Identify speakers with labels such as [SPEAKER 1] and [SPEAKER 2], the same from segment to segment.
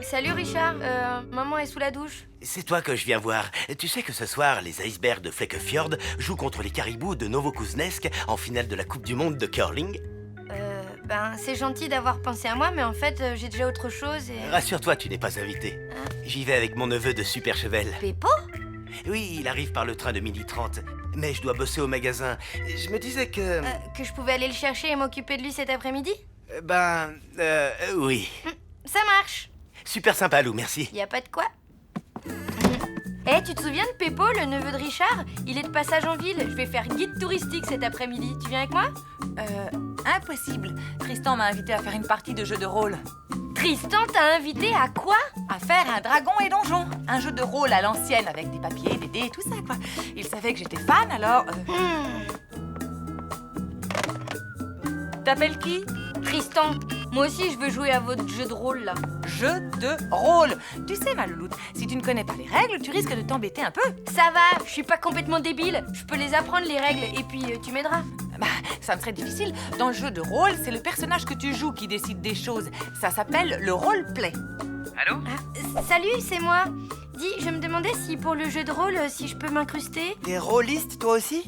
[SPEAKER 1] Salut Richard, maman est sous la douche.
[SPEAKER 2] C'est toi que je viens voir. Tu sais que ce soir, les icebergs de Flekkefjord jouent contre les caribous de Novokuznetsk en finale de la Coupe du Monde de curling?
[SPEAKER 1] C'est gentil d'avoir pensé à moi, mais en fait, j'ai déjà autre chose et...
[SPEAKER 2] Rassure-toi, tu n'es pas invité. J'y vais avec mon neveu de Super Chevel.
[SPEAKER 1] Peppo?
[SPEAKER 2] Oui, il arrive par le train de 12h30. Mais je dois bosser au magasin. Je me disais que...
[SPEAKER 1] Que je pouvais aller le chercher et m'occuper de lui cet après-midi?
[SPEAKER 2] Oui.
[SPEAKER 1] Ça marche.
[SPEAKER 2] Super sympa, Lou, merci.
[SPEAKER 1] Y a pas de quoi. Tu te souviens de Peppo, le neveu de Richard? Il est de passage en ville. Je vais faire guide touristique cet après-midi. Tu viens avec moi?
[SPEAKER 3] Impossible. Tristan m'a invité à faire une partie de jeu de rôle.
[SPEAKER 1] Tristan t'a invité à quoi?
[SPEAKER 3] À faire un dragon et donjon. Un jeu de rôle à l'ancienne avec des papiers, des dés, tout ça, quoi. Il savait que j'étais fan, alors... T'appelles qui?
[SPEAKER 1] Tristan. Moi aussi, je veux jouer à votre jeu de rôle, là.
[SPEAKER 3] Jeu de rôle. Tu sais, ma louloute, si tu ne connais pas les règles, tu risques de t'embêter un peu.
[SPEAKER 1] Ça va, je suis pas complètement débile. Je peux les apprendre, les règles, et puis tu m'aideras.
[SPEAKER 3] Ça me serait difficile. Dans le jeu de rôle, c'est le personnage que tu joues qui décide des choses. Ça s'appelle le roleplay. Allô?
[SPEAKER 1] Salut, c'est moi. Dis, je me demandais si pour le jeu de rôle, si je peux m'incruster.
[SPEAKER 2] T'es rôliste, toi aussi?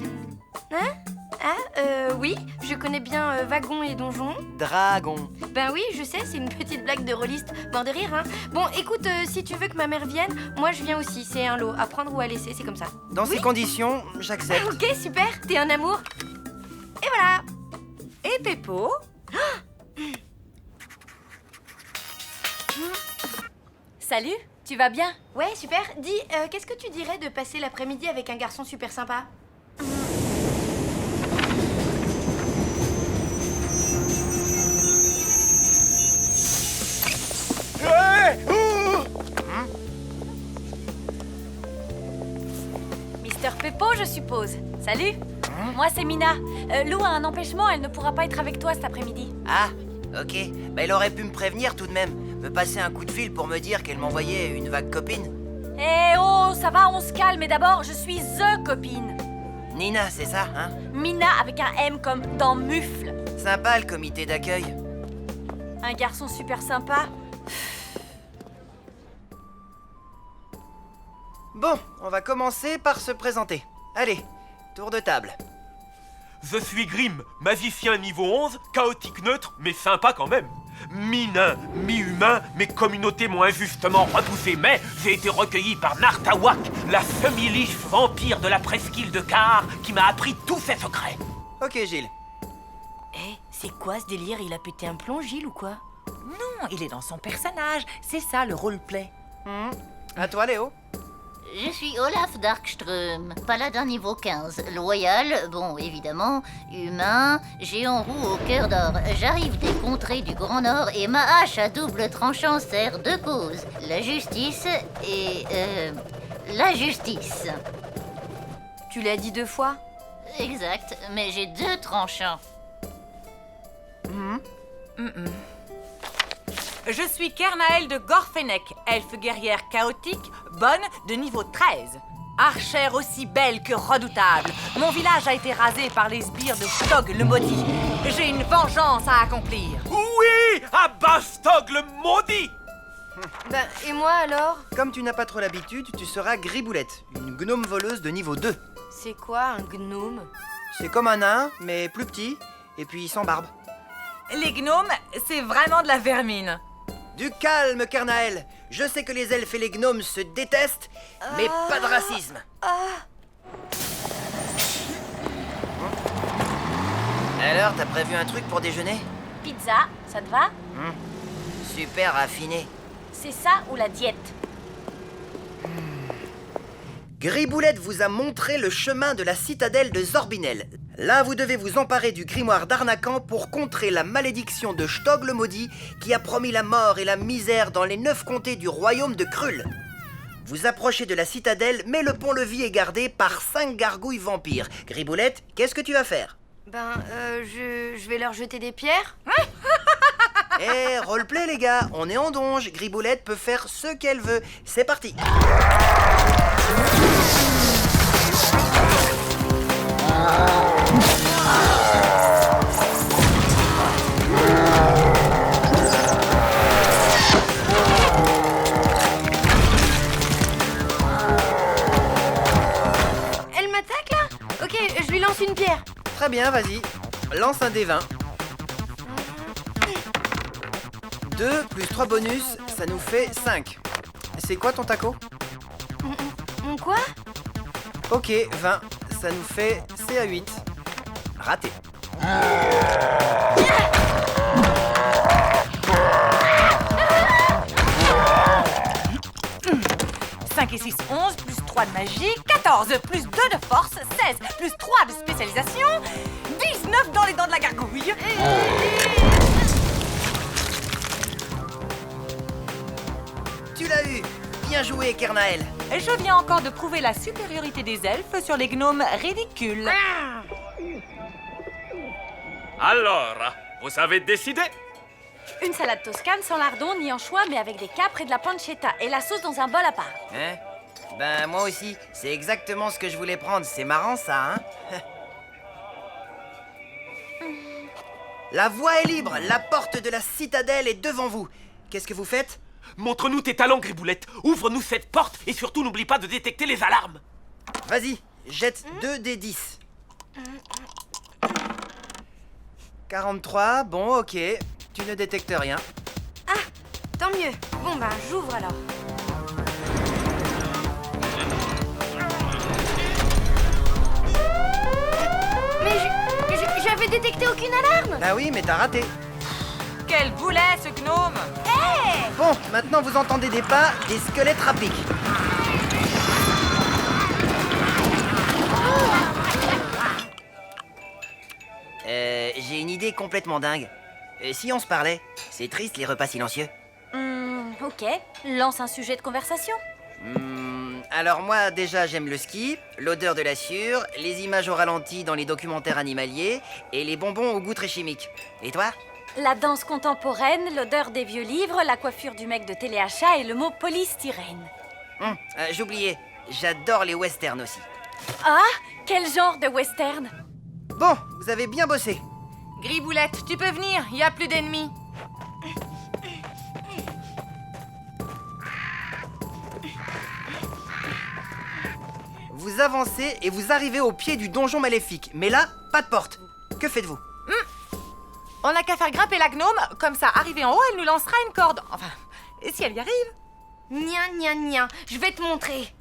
[SPEAKER 1] Oui, je connais bien Wagon et Donjon.
[SPEAKER 2] Dragon.
[SPEAKER 1] Ben oui, je sais, c'est une petite blague de rôliste. Mort de rire, hein. Bon, écoute, si tu veux que ma mère vienne, moi je viens aussi. C'est un lot, à prendre ou à laisser, c'est comme ça.
[SPEAKER 2] Dans ces conditions, j'accepte.
[SPEAKER 1] Ok, super, t'es un amour. Et voilà.
[SPEAKER 3] Et Peppo?
[SPEAKER 1] Salut, tu vas bien? Ouais, super. Dis, qu'est-ce que tu dirais de passer l'après-midi avec un garçon super sympa?
[SPEAKER 4] Mister Peppo, je suppose. Salut. Moi, c'est Mina. Lou a un empêchement, elle ne pourra pas être avec toi cet après-midi.
[SPEAKER 5] Ah, ok. Il aurait pu me prévenir tout de même. Me passer un coup de fil pour me dire qu'elle m'envoyait une vague copine.
[SPEAKER 4] Eh oh, ça va, on se calme. Mais d'abord, je suis THE copine.
[SPEAKER 5] Nina, c'est ça, hein?
[SPEAKER 4] Mina avec un M comme dans mufle.
[SPEAKER 5] Sympa le comité d'accueil.
[SPEAKER 4] Un garçon super sympa.
[SPEAKER 5] Bon, on va commencer par se présenter. Allez, tour de table.
[SPEAKER 6] Je suis Grim, magicien niveau 11, chaotique neutre, mais sympa quand même. Mi-nain, mi-humain, mes communautés m'ont injustement repoussé, mais j'ai été recueilli par Nartawak, la semi-liche vampire de la presqu'île de Kahar, qui m'a appris tous ses secrets.
[SPEAKER 5] Ok, Gilles.
[SPEAKER 1] C'est quoi ce délire? Il a pété un plomb, Gilles, ou quoi?
[SPEAKER 3] Non, il est dans son personnage. C'est ça, le roleplay.
[SPEAKER 5] À toi, Léo.
[SPEAKER 7] Je suis Olaf Darkström, paladin niveau 15, loyal, bon évidemment, humain, géant roux au cœur d'or. J'arrive des contrées du Grand Nord et ma hache à double tranchant sert deux causes, la justice et... la justice.
[SPEAKER 1] Tu l'as dit 2 fois?
[SPEAKER 7] Exact, mais j'ai 2 tranchants.
[SPEAKER 3] Je suis Kernael de Gorfenek, elfe guerrière chaotique, bonne, de niveau 13. Archère aussi belle que redoutable. Mon village a été rasé par les sbires de Stog le maudit. J'ai une vengeance à accomplir.
[SPEAKER 6] Oui, à Bastog le maudit!
[SPEAKER 1] Et moi alors?
[SPEAKER 5] Comme tu n'as pas trop l'habitude, tu seras Griboulette, une gnome voleuse de niveau 2.
[SPEAKER 1] C'est quoi un gnome?
[SPEAKER 5] C'est comme un nain, mais plus petit, et puis sans barbe.
[SPEAKER 3] Les gnomes, c'est vraiment de la vermine.
[SPEAKER 5] Du calme, Kernael. Je sais que les elfes et les gnomes se détestent, mais pas de racisme. Alors, t'as prévu un truc pour déjeuner?
[SPEAKER 4] Pizza, ça te va?
[SPEAKER 5] Super raffiné.
[SPEAKER 4] C'est ça ou la diète?
[SPEAKER 5] Griboulette vous a montré le chemin de la citadelle de Zorbinel. Là, vous devez vous emparer du grimoire d'Arnacan pour contrer la malédiction de Stog le maudit qui a promis la mort et la misère dans les 9 comtés du royaume de Krull. Vous approchez de la citadelle, mais le pont-levis est gardé par 5 gargouilles vampires. Griboulette, qu'est-ce que tu vas faire?
[SPEAKER 1] Je vais leur jeter des pierres.
[SPEAKER 5] Eh, roleplay les gars, on est en donge. Griboulette peut faire ce qu'elle veut. C'est parti.
[SPEAKER 1] Elle m'attaque là? Ok, je lui lance une pierre.
[SPEAKER 5] Très bien, vas-y. Lance un D20. 2 plus 3 bonus, ça nous fait 5. C'est quoi ton taco?
[SPEAKER 1] Mon quoi?
[SPEAKER 5] Ok, 20. Ça nous fait CA8. Raté.
[SPEAKER 3] 5 et 6, 11, plus 3 de magie, 14, plus 2 de force, 16, plus 3 de spécialisation, 19 dans les dents de la gargouille.
[SPEAKER 5] Tu l'as eu. Bien joué, Kernael.
[SPEAKER 3] Je viens encore de prouver la supériorité des elfes sur les gnomes ridicules.
[SPEAKER 6] Alors, vous avez décidé?
[SPEAKER 4] Une salade toscane sans lardon ni anchois, mais avec des capres et de la pancetta. Et la sauce dans un bol à part.
[SPEAKER 5] Hein? Ben, moi aussi. C'est exactement ce que je voulais prendre. C'est marrant, ça, hein? La voie est libre. La porte de la citadelle est devant vous. Qu'est-ce que vous faites?
[SPEAKER 6] Montre-nous tes talents, Griboulette. Ouvre-nous cette porte et surtout n'oublie pas de détecter les alarmes.
[SPEAKER 5] Vas-y, jette 2 des 10. 43, bon, ok. Tu ne détectes rien.
[SPEAKER 1] Ah, tant mieux. Bon ben, j'ouvre alors. Mais j'avais détecté aucune alarme.
[SPEAKER 5] Bah oui, mais t'as raté.
[SPEAKER 3] Quel boulet, ce gnome!
[SPEAKER 5] Bon, maintenant vous entendez des pas, des squelettes rapiques. J'ai une idée complètement dingue. Si on se parlait, c'est triste les repas silencieux.
[SPEAKER 4] Ok, lance un sujet de conversation.
[SPEAKER 5] Alors moi déjà j'aime le ski, l'odeur de la sciure, les images au ralenti dans les documentaires animaliers et les bonbons au goût très chimique. Et toi?
[SPEAKER 4] La danse contemporaine, l'odeur des vieux livres, la coiffure du mec de téléachat et le mot polystyrène.
[SPEAKER 5] J'oubliais, j'adore les westerns aussi.
[SPEAKER 4] Ah, quel genre de western?
[SPEAKER 5] Bon, vous avez bien bossé.
[SPEAKER 3] Griboulette, tu peux venir, il n'y a plus d'ennemis.
[SPEAKER 5] Vous avancez et vous arrivez au pied du donjon maléfique. Mais là, pas de porte. Que faites-vous?
[SPEAKER 3] On n'a qu'à faire grimper la gnome, comme ça, arrivée en haut, elle nous lancera une corde. Enfin, et si elle y arrive?
[SPEAKER 1] Nia, je vais te montrer.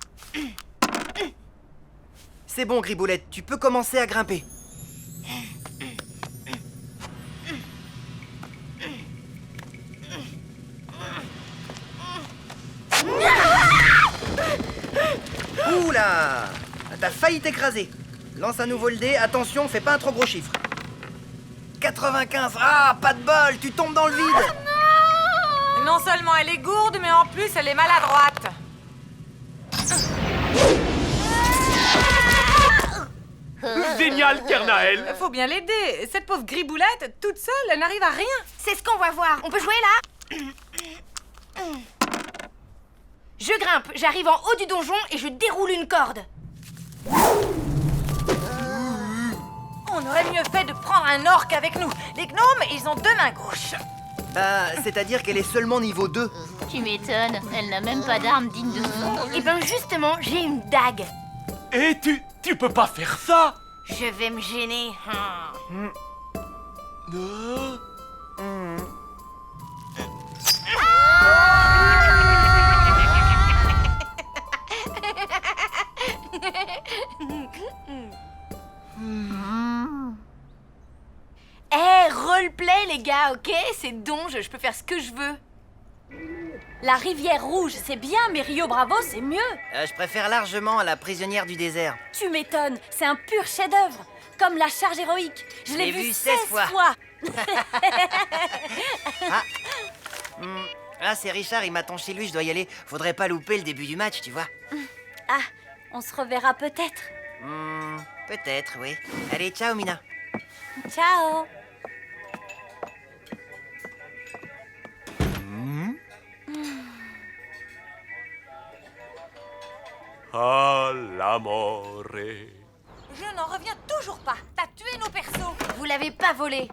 [SPEAKER 5] C'est bon, Griboulette, tu peux commencer à grimper. Oula! T'as failli t'écraser. Lance un nouveau le dé, attention, fais pas un trop gros chiffre. 95, ah, pas de bol, tu tombes dans le vide.
[SPEAKER 3] Non seulement elle est gourde, mais en plus elle est maladroite.
[SPEAKER 6] Génial, Kernael.
[SPEAKER 3] Faut bien l'aider. Cette pauvre Griboulette, toute seule, elle n'arrive à rien.
[SPEAKER 1] C'est ce qu'on va voir. On peut jouer là? Je grimpe, j'arrive en haut du donjon et je déroule une corde.
[SPEAKER 3] On aurait mieux fait de prendre un orc avec nous. Les gnomes, ils ont 2 mains gauches.
[SPEAKER 5] Bah, c'est-à-dire qu'elle est seulement niveau 2.
[SPEAKER 7] Tu m'étonnes, elle n'a même pas d'arme digne de son.
[SPEAKER 1] Et ben justement, j'ai une dague.
[SPEAKER 6] Et tu peux pas faire ça.
[SPEAKER 1] Je vais me gêner. Roleplay les gars, ok? C'est donge, je peux faire ce que je veux.
[SPEAKER 4] La rivière rouge, c'est bien, mais Rio Bravo, c'est mieux.
[SPEAKER 5] Je préfère largement à la prisonnière du désert.
[SPEAKER 4] Tu m'étonnes, c'est un pur chef-d'œuvre. Comme la charge héroïque. Je l'ai vu 16 fois.
[SPEAKER 5] Ah, c'est Richard, il m'attend chez lui, je dois y aller. Faudrait pas louper le début du match, tu vois.
[SPEAKER 4] Ah, on se reverra peut-être.
[SPEAKER 5] Peut-être, oui. Allez, ciao, Mina.
[SPEAKER 4] Ciao.
[SPEAKER 6] Ah, l'amore.
[SPEAKER 3] Je n'en reviens toujours pas. T'as tué nos persos.
[SPEAKER 1] Vous l'avez pas volé.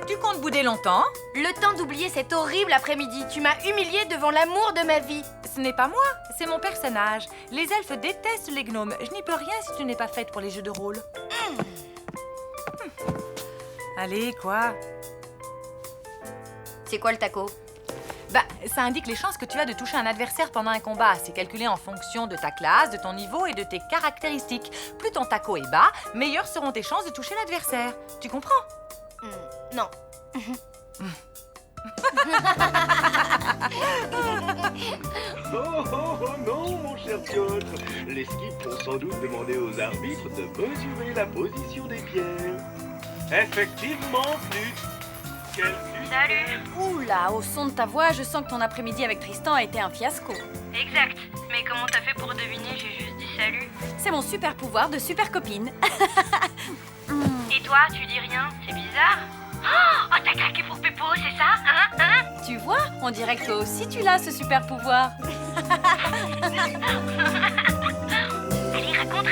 [SPEAKER 3] Tu comptes bouder longtemps?
[SPEAKER 1] Le temps d'oublier cet horrible après-midi. Tu m'as humiliée devant l'amour de ma vie.
[SPEAKER 3] Ce n'est pas moi, c'est mon personnage. Les elfes détestent les gnomes. Je n'y peux rien si tu n'es pas faite pour les jeux de rôle. Allez, quoi?
[SPEAKER 1] C'est quoi le taco?
[SPEAKER 3] Bah, ça indique les chances que tu as de toucher un adversaire pendant un combat. C'est calculé en fonction de ta classe, de ton niveau et de tes caractéristiques. Plus ton taco est bas, meilleures seront tes chances de toucher l'adversaire. Tu comprends?
[SPEAKER 1] Non.
[SPEAKER 8] Oh non, mon cher Piotr. Les skips vont sans doute demander aux arbitres de mesurer la position des pierres.
[SPEAKER 6] Effectivement, Flûte. Quel Flûte?
[SPEAKER 4] Salut. Oula, au son de ta voix, je sens que ton après-midi avec Tristan a été un fiasco.
[SPEAKER 9] Exact. Mais comment t'as fait pour deviner? J'ai juste dit salut.
[SPEAKER 4] C'est mon super pouvoir de super copine.
[SPEAKER 9] Et toi, tu dis rien? C'est bizarre. Oh, t'as craqué pour Péppo, c'est ça? Hein?
[SPEAKER 4] Tu vois, on dirait que toi aussi tu l'as, ce super pouvoir.
[SPEAKER 9] Allez, raconte.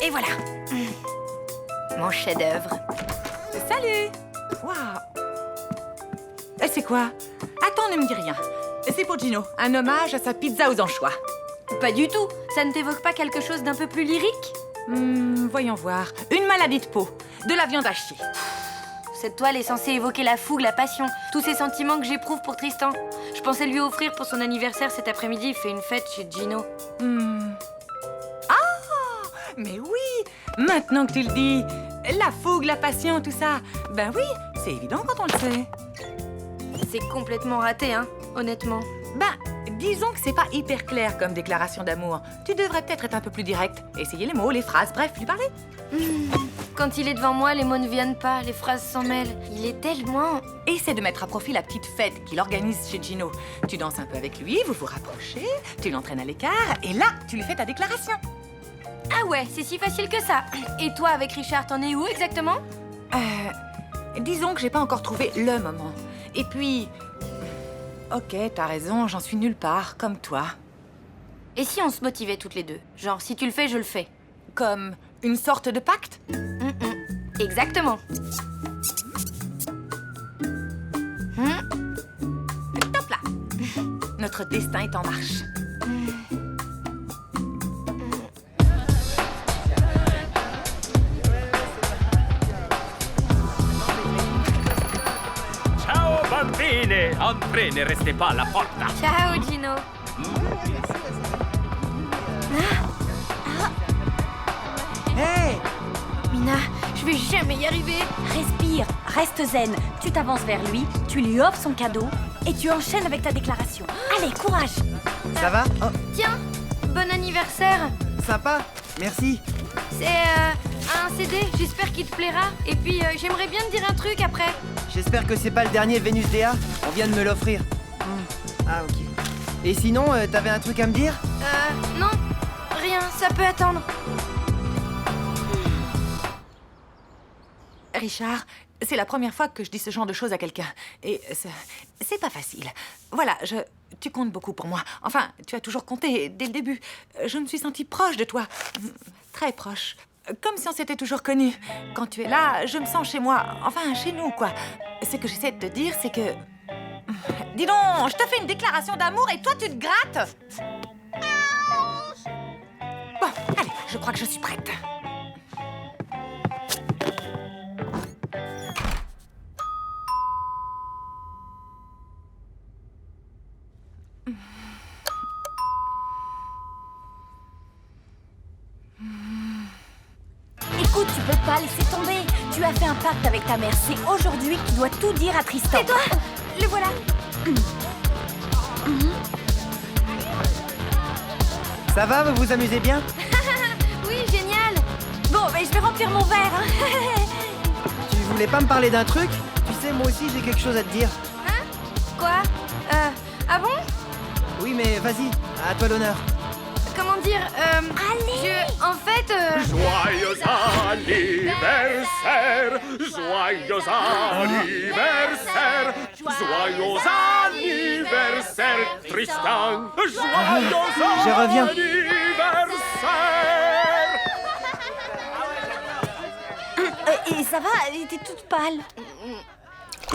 [SPEAKER 1] Et voilà. Mon chef-d'œuvre.
[SPEAKER 3] Salut. Waouh. C'est quoi? Attends, ne me dis rien. C'est pour Gino, un hommage à sa pizza aux anchois.
[SPEAKER 1] Pas du tout. Ça ne t'évoque pas quelque chose d'un peu plus lyrique?
[SPEAKER 3] Voyons voir. Une maladie de peau, de la viande hachée.
[SPEAKER 1] Cette toile est censée évoquer la fougue, la passion, tous ces sentiments que j'éprouve pour Tristan. Je pensais lui offrir pour son anniversaire cet après-midi. Il fait une fête chez Gino.
[SPEAKER 3] Ah, mais oui. Maintenant que tu le dis, la fougue, la passion, tout ça. Ben oui, c'est évident quand on le sait.
[SPEAKER 1] C'est complètement raté, hein, honnêtement.
[SPEAKER 3] Ben, disons que c'est pas hyper clair comme déclaration d'amour. Tu devrais peut-être être un peu plus direct. Essayer les mots, les phrases, bref, lui parler.
[SPEAKER 1] Quand il est devant moi, les mots ne viennent pas, les phrases s'en mêlent. Il est tellement...
[SPEAKER 3] Essaie de mettre à profit la petite fête qu'il organise chez Gino. Tu danses un peu avec lui, vous vous rapprochez, tu l'entraînes à l'écart, et là, tu lui fais ta déclaration.
[SPEAKER 1] Ah ouais, c'est si facile que ça. Et toi, avec Richard, t'en es où exactement?
[SPEAKER 3] Disons que j'ai pas encore trouvé le moment. Et puis... Ok, t'as raison, j'en suis nulle part, comme toi.
[SPEAKER 1] Et si on se motivait toutes les deux? Genre, si tu le fais, je le fais.
[SPEAKER 3] Comme une sorte de pacte?
[SPEAKER 1] Exactement.
[SPEAKER 3] Top là. Notre destin est en marche.
[SPEAKER 6] Ciao bambine! Entrez, ne restez pas à la porta.
[SPEAKER 1] Ciao, Gino.
[SPEAKER 5] Hey!
[SPEAKER 1] Mina, je vais jamais y arriver.
[SPEAKER 4] Respire, reste zen. Tu t'avances vers lui, tu lui offres son cadeau et tu enchaînes avec ta déclaration. Allez, courage.
[SPEAKER 5] Ça va? Oh,
[SPEAKER 1] Tiens, bon anniversaire.
[SPEAKER 5] sympa. Merci.
[SPEAKER 1] C'est un CD, j'espère qu'il te plaira. Et puis, j'aimerais bien te dire un truc après.
[SPEAKER 5] J'espère que c'est pas le dernier Vénus Déa. On vient de me l'offrir. Ah, ok. Et sinon, t'avais un truc à me dire?
[SPEAKER 1] Non, rien, ça peut attendre.
[SPEAKER 3] Richard, c'est la première fois que je dis ce genre de choses à quelqu'un. Et c'est pas facile. Voilà, tu comptes beaucoup pour moi. Enfin, tu as toujours compté dès le début. Je me suis sentie proche de toi. Très proche. Comme si on s'était toujours connus. Quand tu es là, je me sens chez moi. Enfin, chez nous, quoi. Ce que j'essaie de te dire, c'est que... Dis donc, je te fais une déclaration d'amour et toi, tu te grattes. Bon, allez, je crois que je suis prête.
[SPEAKER 4] Écoute, tu peux pas laisser tomber. Tu as fait un pacte avec ta mère. C'est aujourd'hui que tu dois tout dire à Tristan.
[SPEAKER 1] Et toi? Le voilà.
[SPEAKER 5] Ça va, vous vous amusez bien?
[SPEAKER 1] Oui, génial.
[SPEAKER 4] Bon, je vais remplir mon verre. Hein.
[SPEAKER 5] Tu voulais pas me parler d'un truc? Tu sais, moi aussi j'ai quelque chose à te dire.
[SPEAKER 1] Quoi? Ah bon?
[SPEAKER 5] Oui, mais vas-y, à toi l'honneur.
[SPEAKER 1] Comment dire? En fait,
[SPEAKER 8] Joyeux anniversaire, joyeux anniversaire, joyeux anniversaire, Tristan, joyeux
[SPEAKER 5] Je reviens.
[SPEAKER 8] anniversaire.
[SPEAKER 4] Et ça va? T'es toute pâle.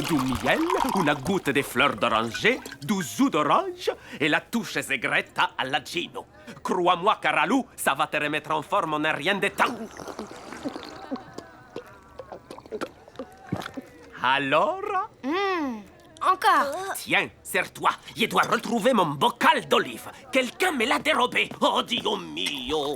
[SPEAKER 6] Du miel, una goutte de fleurs d'oranger, du jus d'orange et la touche segreta alla Gino. Crois-moi, Caralou, ça va te remettre en forme en un rien de temps. Alors?
[SPEAKER 1] encore.
[SPEAKER 6] Tiens, serre-toi. Je dois retrouver mon bocal d'olive. Quelqu'un me l'a dérobé. Oh, Dio mio.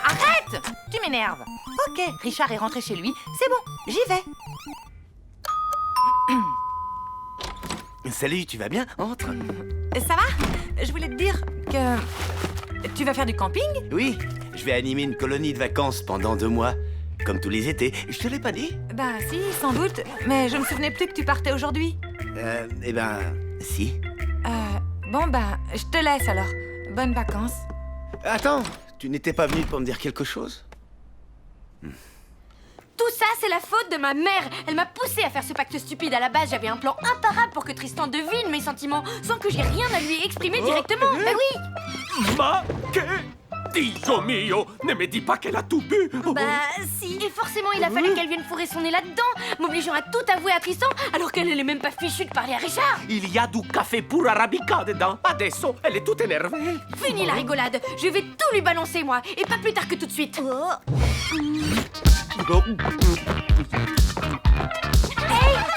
[SPEAKER 3] Arrête! Tu m'énerves. Ok, Richard est rentré chez lui. C'est bon, j'y vais.
[SPEAKER 2] Salut, tu vas bien? Entre.
[SPEAKER 3] Ça va? Je voulais te dire que... Tu vas faire du camping?
[SPEAKER 2] Oui, je vais animer une colonie de vacances pendant 2 mois. Comme tous les étés. Je te l'ai pas dit?
[SPEAKER 3] Bah si, sans doute. Mais je me souvenais plus que tu partais aujourd'hui.
[SPEAKER 2] Eh ben, si.
[SPEAKER 3] Bon bah, je te laisse alors. Bonnes vacances.
[SPEAKER 2] Attends, tu n'étais pas venu pour me dire quelque chose?
[SPEAKER 1] Tout ça, c'est la faute de ma mère. Elle m'a poussé à faire ce pacte stupide. À la base, j'avais un plan imparable pour que Tristan devine mes sentiments sans que j'ai rien à lui exprimer directement. Mais oui.
[SPEAKER 6] Ma que? Dio mio, ne me dis pas qu'elle a tout bu.
[SPEAKER 1] Bah si. Et forcément, il a fallu qu'elle vienne fourrer son nez là-dedans, m'obligeant à tout avouer à Tristan, alors qu'elle n'est même pas fichue de parler à Richard.
[SPEAKER 6] Il y a du café pour arabica dedans. Adesso, elle est toute énervée.
[SPEAKER 1] Fini la rigolade. Je vais tout lui balancer, moi. Et pas plus tard que tout de suite. Hey,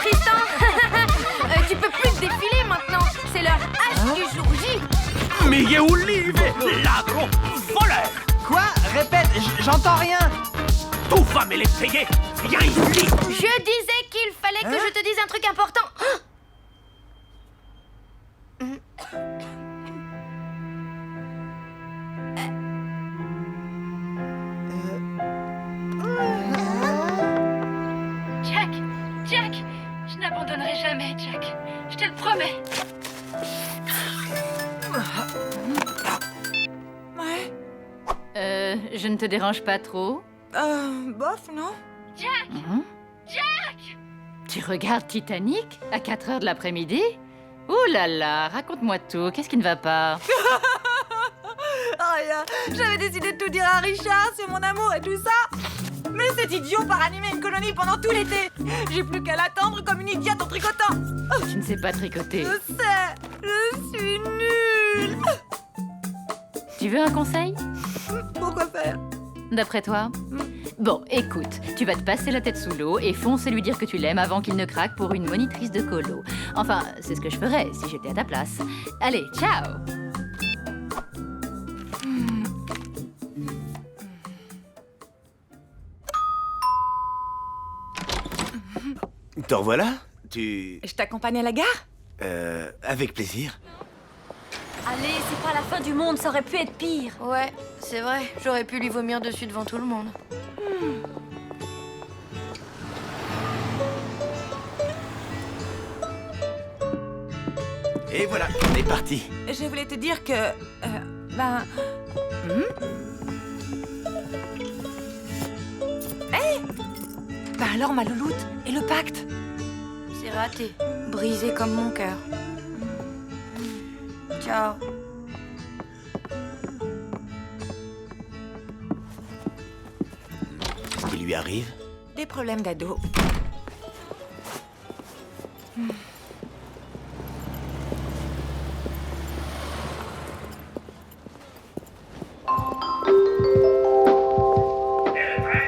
[SPEAKER 1] Tristan. Tu peux plus te défiler maintenant. C'est l'heure H du jour J.
[SPEAKER 6] Mille olive, ladro, voleur.
[SPEAKER 5] Quoi? Répète, j'entends rien.
[SPEAKER 6] Tu vas me les payer. Viens ici.
[SPEAKER 1] Je disais qu'il fallait que je te dise un truc important.
[SPEAKER 9] Jack, je n'abandonnerai jamais, Jack. Je te le promets.
[SPEAKER 3] Ouais.
[SPEAKER 10] Je ne te dérange pas trop?
[SPEAKER 3] Bof, non?
[SPEAKER 9] Jack! Jack!
[SPEAKER 10] Tu regardes Titanic à 4 heures de l'après-midi? Ouh là là, raconte-moi tout, qu'est-ce qui ne va pas?
[SPEAKER 3] Rien. J'avais décidé de tout dire à Richard sur mon amour et tout ça. Mais cet idiot part animer une colonie pendant tout l'été. J'ai plus qu'à l'attendre comme une idiote en tricotant.
[SPEAKER 10] Tu ne sais pas tricoter.
[SPEAKER 3] Je sais, je suis nulle.
[SPEAKER 10] Tu veux un conseil?
[SPEAKER 3] Pourquoi faire?
[SPEAKER 10] D'après toi? Bon, écoute, tu vas te passer la tête sous l'eau et foncer lui dire que tu l'aimes avant qu'il ne craque pour une monitrice de colo. Enfin, c'est ce que je ferais si j'étais à ta place. Allez, ciao!
[SPEAKER 2] T'en revoilà? Tu...
[SPEAKER 3] Je t'accompagne à la gare?
[SPEAKER 2] Avec plaisir.
[SPEAKER 4] Allez, c'est pas la fin du monde, ça aurait pu être pire.
[SPEAKER 1] Ouais, c'est vrai, j'aurais pu lui vomir dessus devant tout le monde.
[SPEAKER 2] Et voilà, on est parti.
[SPEAKER 3] Je voulais te dire que... Hé alors, ma louloute, et le pacte?
[SPEAKER 1] C'est raté, brisé comme mon cœur. Ciao.
[SPEAKER 2] Qu'est-ce qui lui arrive?
[SPEAKER 3] Des problèmes d'ado.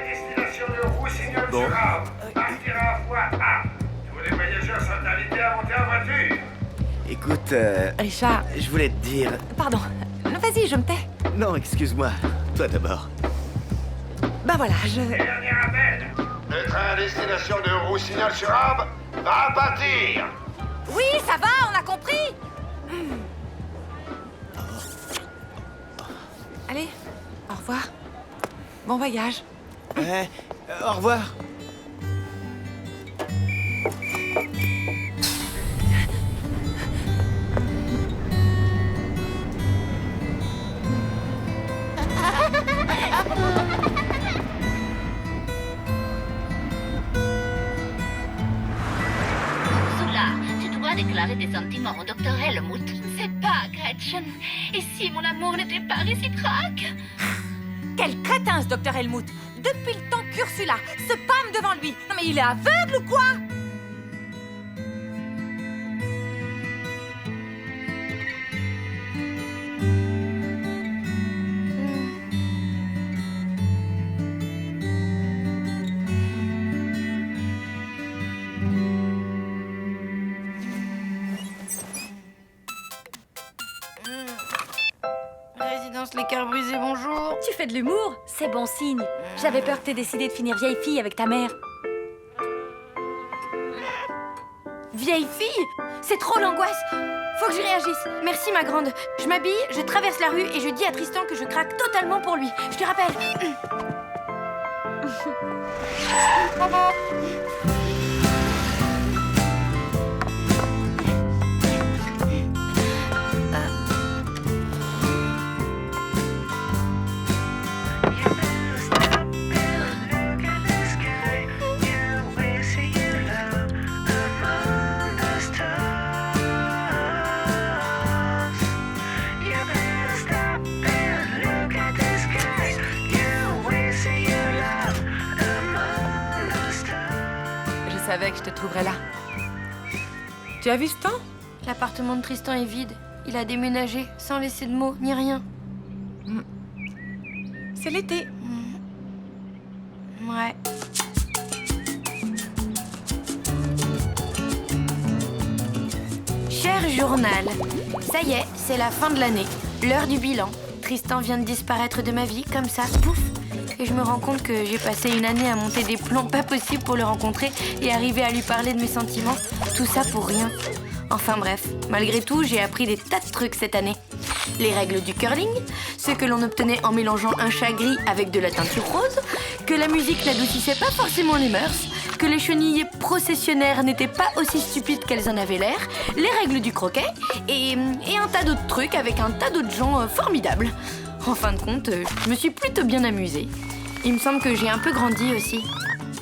[SPEAKER 8] Destination de Roussignol-sur-Arve. Partira à voie A. Tous les voyageurs sont invités à monter en voiture.
[SPEAKER 2] Écoute,
[SPEAKER 3] Richard,
[SPEAKER 2] je voulais te dire...
[SPEAKER 3] pardon. Vas-y, je me tais.
[SPEAKER 2] Non, excuse-moi. Toi d'abord.
[SPEAKER 3] Ben voilà,
[SPEAKER 8] Dernier appel. Le train à destination de Roussignol-sur-Arve va partir.
[SPEAKER 3] Oui, ça va, on a compris. Allez, au revoir. Bon voyage.
[SPEAKER 2] Ouais, au revoir.
[SPEAKER 7] Ursula, tu dois déclarer tes sentiments au docteur Helmut. Je ne sais pas, Gretchen. Et si mon amour n'était pas réciproque?
[SPEAKER 3] Quel crétin, ce docteur Helmut. Depuis le temps qu'Ursula se pâme devant lui. Non mais il est aveugle ou quoi?
[SPEAKER 1] Résidence Les Cœurs Brisés, bonjour.
[SPEAKER 4] Tu fais de l'humour? C'est bon signe. J'avais peur que t'aies décidé de finir vieille fille avec ta mère.
[SPEAKER 1] Vieille fille? C'est trop l'angoisse. Faut que je réagisse. Merci, ma grande. Je m'habille, je traverse la rue et je dis à Tristan que je craque totalement pour lui. Je te rappelle.
[SPEAKER 3] Je savais que je te trouverais là. Tu as vu ce temps?
[SPEAKER 1] L'appartement de Tristan est vide. Il a déménagé sans laisser de mots ni rien.
[SPEAKER 3] C'est l'été.
[SPEAKER 1] Ouais. Cher journal, ça y est, c'est la fin de l'année. L'heure du bilan. Tristan vient de disparaître de ma vie, comme ça, pouf. Et je me rends compte que j'ai passé une année à monter des plans pas possibles pour le rencontrer et arriver à lui parler de mes sentiments. Tout ça pour rien. Enfin bref, malgré tout, j'ai appris des tas de trucs cette année. Les règles du curling, ce que l'on obtenait en mélangeant un chat gris avec de la teinture rose, que la musique n'adoucissait pas forcément les mœurs, que les chenilles processionnaires n'étaient pas aussi stupides qu'elles en avaient l'air, les règles du croquet et un tas d'autres trucs avec un tas d'autres gens formidables. En fin de compte, je me suis plutôt bien amusée. Il me semble que j'ai un peu grandi aussi.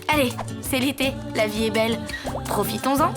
[SPEAKER 1] Allez, c'est l'été, la vie est belle. Profitons-en.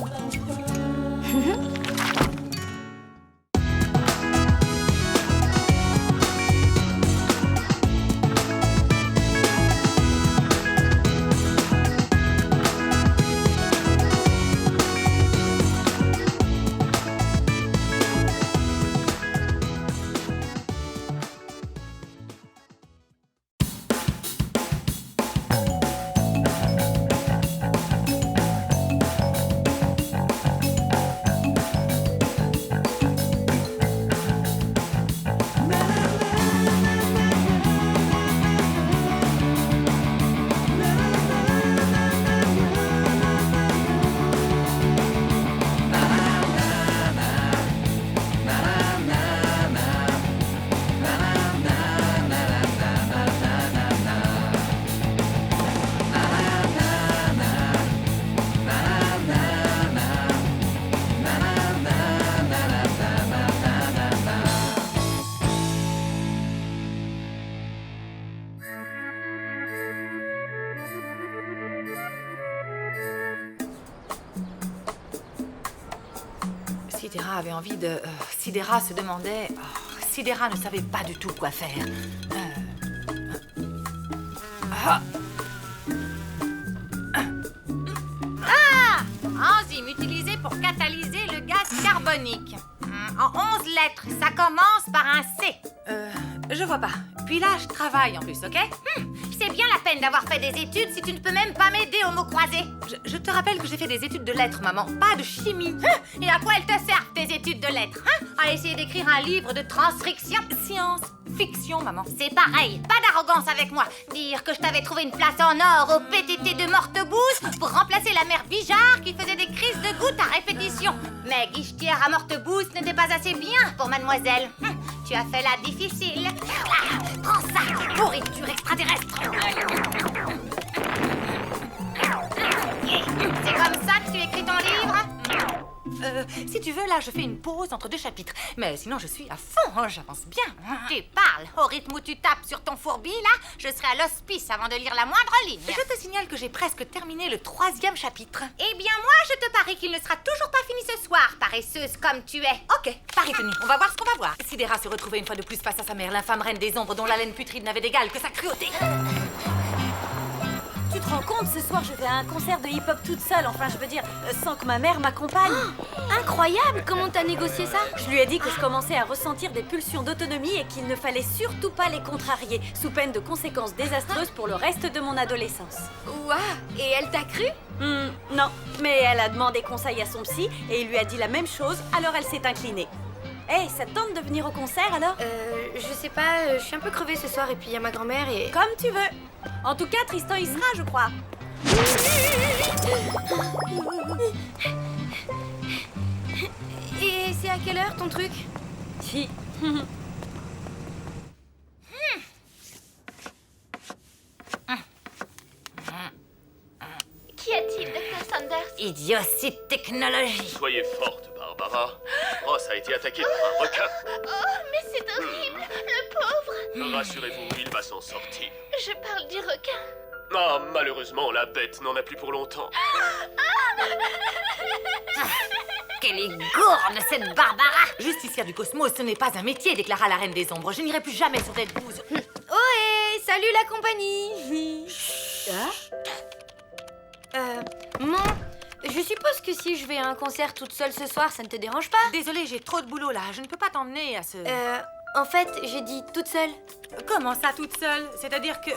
[SPEAKER 3] Sidera avait envie de... Sidera se demandait... Sidera ne savait pas du tout quoi faire. Enzyme utilisée pour catalyser le gaz carbonique. En 11 lettres, ça commence par un C. Je vois pas. Puis là, je travaille en plus, ok?
[SPEAKER 9] C'est bien la peine d'avoir fait des études si tu ne peux même pas m'aider au mot croisé.
[SPEAKER 3] Je te rappelle que j'ai fait des études de lettres, maman, pas de chimie.
[SPEAKER 9] Et à quoi elles te servent, tes études de lettres, À essayer d'écrire un livre de transcription?
[SPEAKER 3] Science, fiction, maman.
[SPEAKER 9] C'est pareil, pas d'arrogance avec moi. Dire que je t'avais trouvé une place en or au PTT de Mortebouze pour remplacer la mère Bijard qui faisait des crises de gouttes à répétition. Mais guichetière à Mortebouze n'était pas assez bien pour mademoiselle. Tu as fait la difficile. Prends ça, pourriture extraterrestre. C'est comme ça que tu écris ton livre?
[SPEAKER 3] Si tu veux, là, je fais une pause entre 2 chapitres. Mais sinon, je suis à fond, j'avance bien.
[SPEAKER 9] Tu parles. Au rythme où tu tapes sur ton fourbi, là, je serai à l'hospice avant de lire la moindre ligne.
[SPEAKER 3] Je te signale que j'ai presque terminé le 3e chapitre.
[SPEAKER 9] Eh bien, moi, je te parie qu'il ne sera toujours pas fini ce soir, paresseuse comme tu es.
[SPEAKER 3] Ok, pari tenu. On va voir ce qu'on va voir. Sidera se retrouvait une fois de plus face à sa mère, l'infâme reine des ombres dont l'haleine putride n'avait d'égal que sa cruauté.
[SPEAKER 4] Tu te rends compte, ce soir je vais à un concert de hip-hop toute seule, enfin je veux dire, sans que ma mère m'accompagne.
[SPEAKER 1] Incroyable! Comment t'as négocié ça?
[SPEAKER 4] Je lui ai dit que je commençais à ressentir des pulsions d'autonomie et qu'il ne fallait surtout pas les contrarier, sous peine de conséquences désastreuses pour le reste de mon adolescence.
[SPEAKER 1] Ouah! Et elle t'a cru?
[SPEAKER 4] Non, mais elle a demandé conseil à son psy et il lui a dit la même chose, alors elle s'est inclinée. Hey, ça te tente de venir au concert alors?
[SPEAKER 1] Je sais pas, je suis un peu crevée ce soir et puis il y a ma grand-mère et...
[SPEAKER 4] Comme tu veux. En tout cas, Tristan y sera, je crois.
[SPEAKER 1] Et c'est à quelle heure ton truc?
[SPEAKER 4] Si.
[SPEAKER 9] Qu'y a-t-il, Dr. Sanders?
[SPEAKER 3] Idiotie de technologie.
[SPEAKER 11] Soyez forte, Barbara. Ross a été attaqué par un requin.
[SPEAKER 9] Oh, mais c'est horrible, le pauvre.
[SPEAKER 11] Rassurez-vous, il va s'en sortir.
[SPEAKER 9] Je parle du requin.
[SPEAKER 11] Ah, malheureusement, la bête n'en a plus pour longtemps.
[SPEAKER 3] Quelle est gourde, cette Barbara! Justicière du cosmos, ce n'est pas un métier, déclara la reine des ombres. Je n'irai plus jamais sur cette bouse.
[SPEAKER 1] Ohé! Salut la compagnie! Maman, je suppose que si je vais à un concert toute seule ce soir, ça ne te dérange pas?
[SPEAKER 3] Désolée, j'ai trop de boulot là. Je ne peux pas t'emmener à ce...
[SPEAKER 1] En fait, j'ai dit toute seule.
[SPEAKER 3] Comment ça, toute seule? C'est-à-dire que...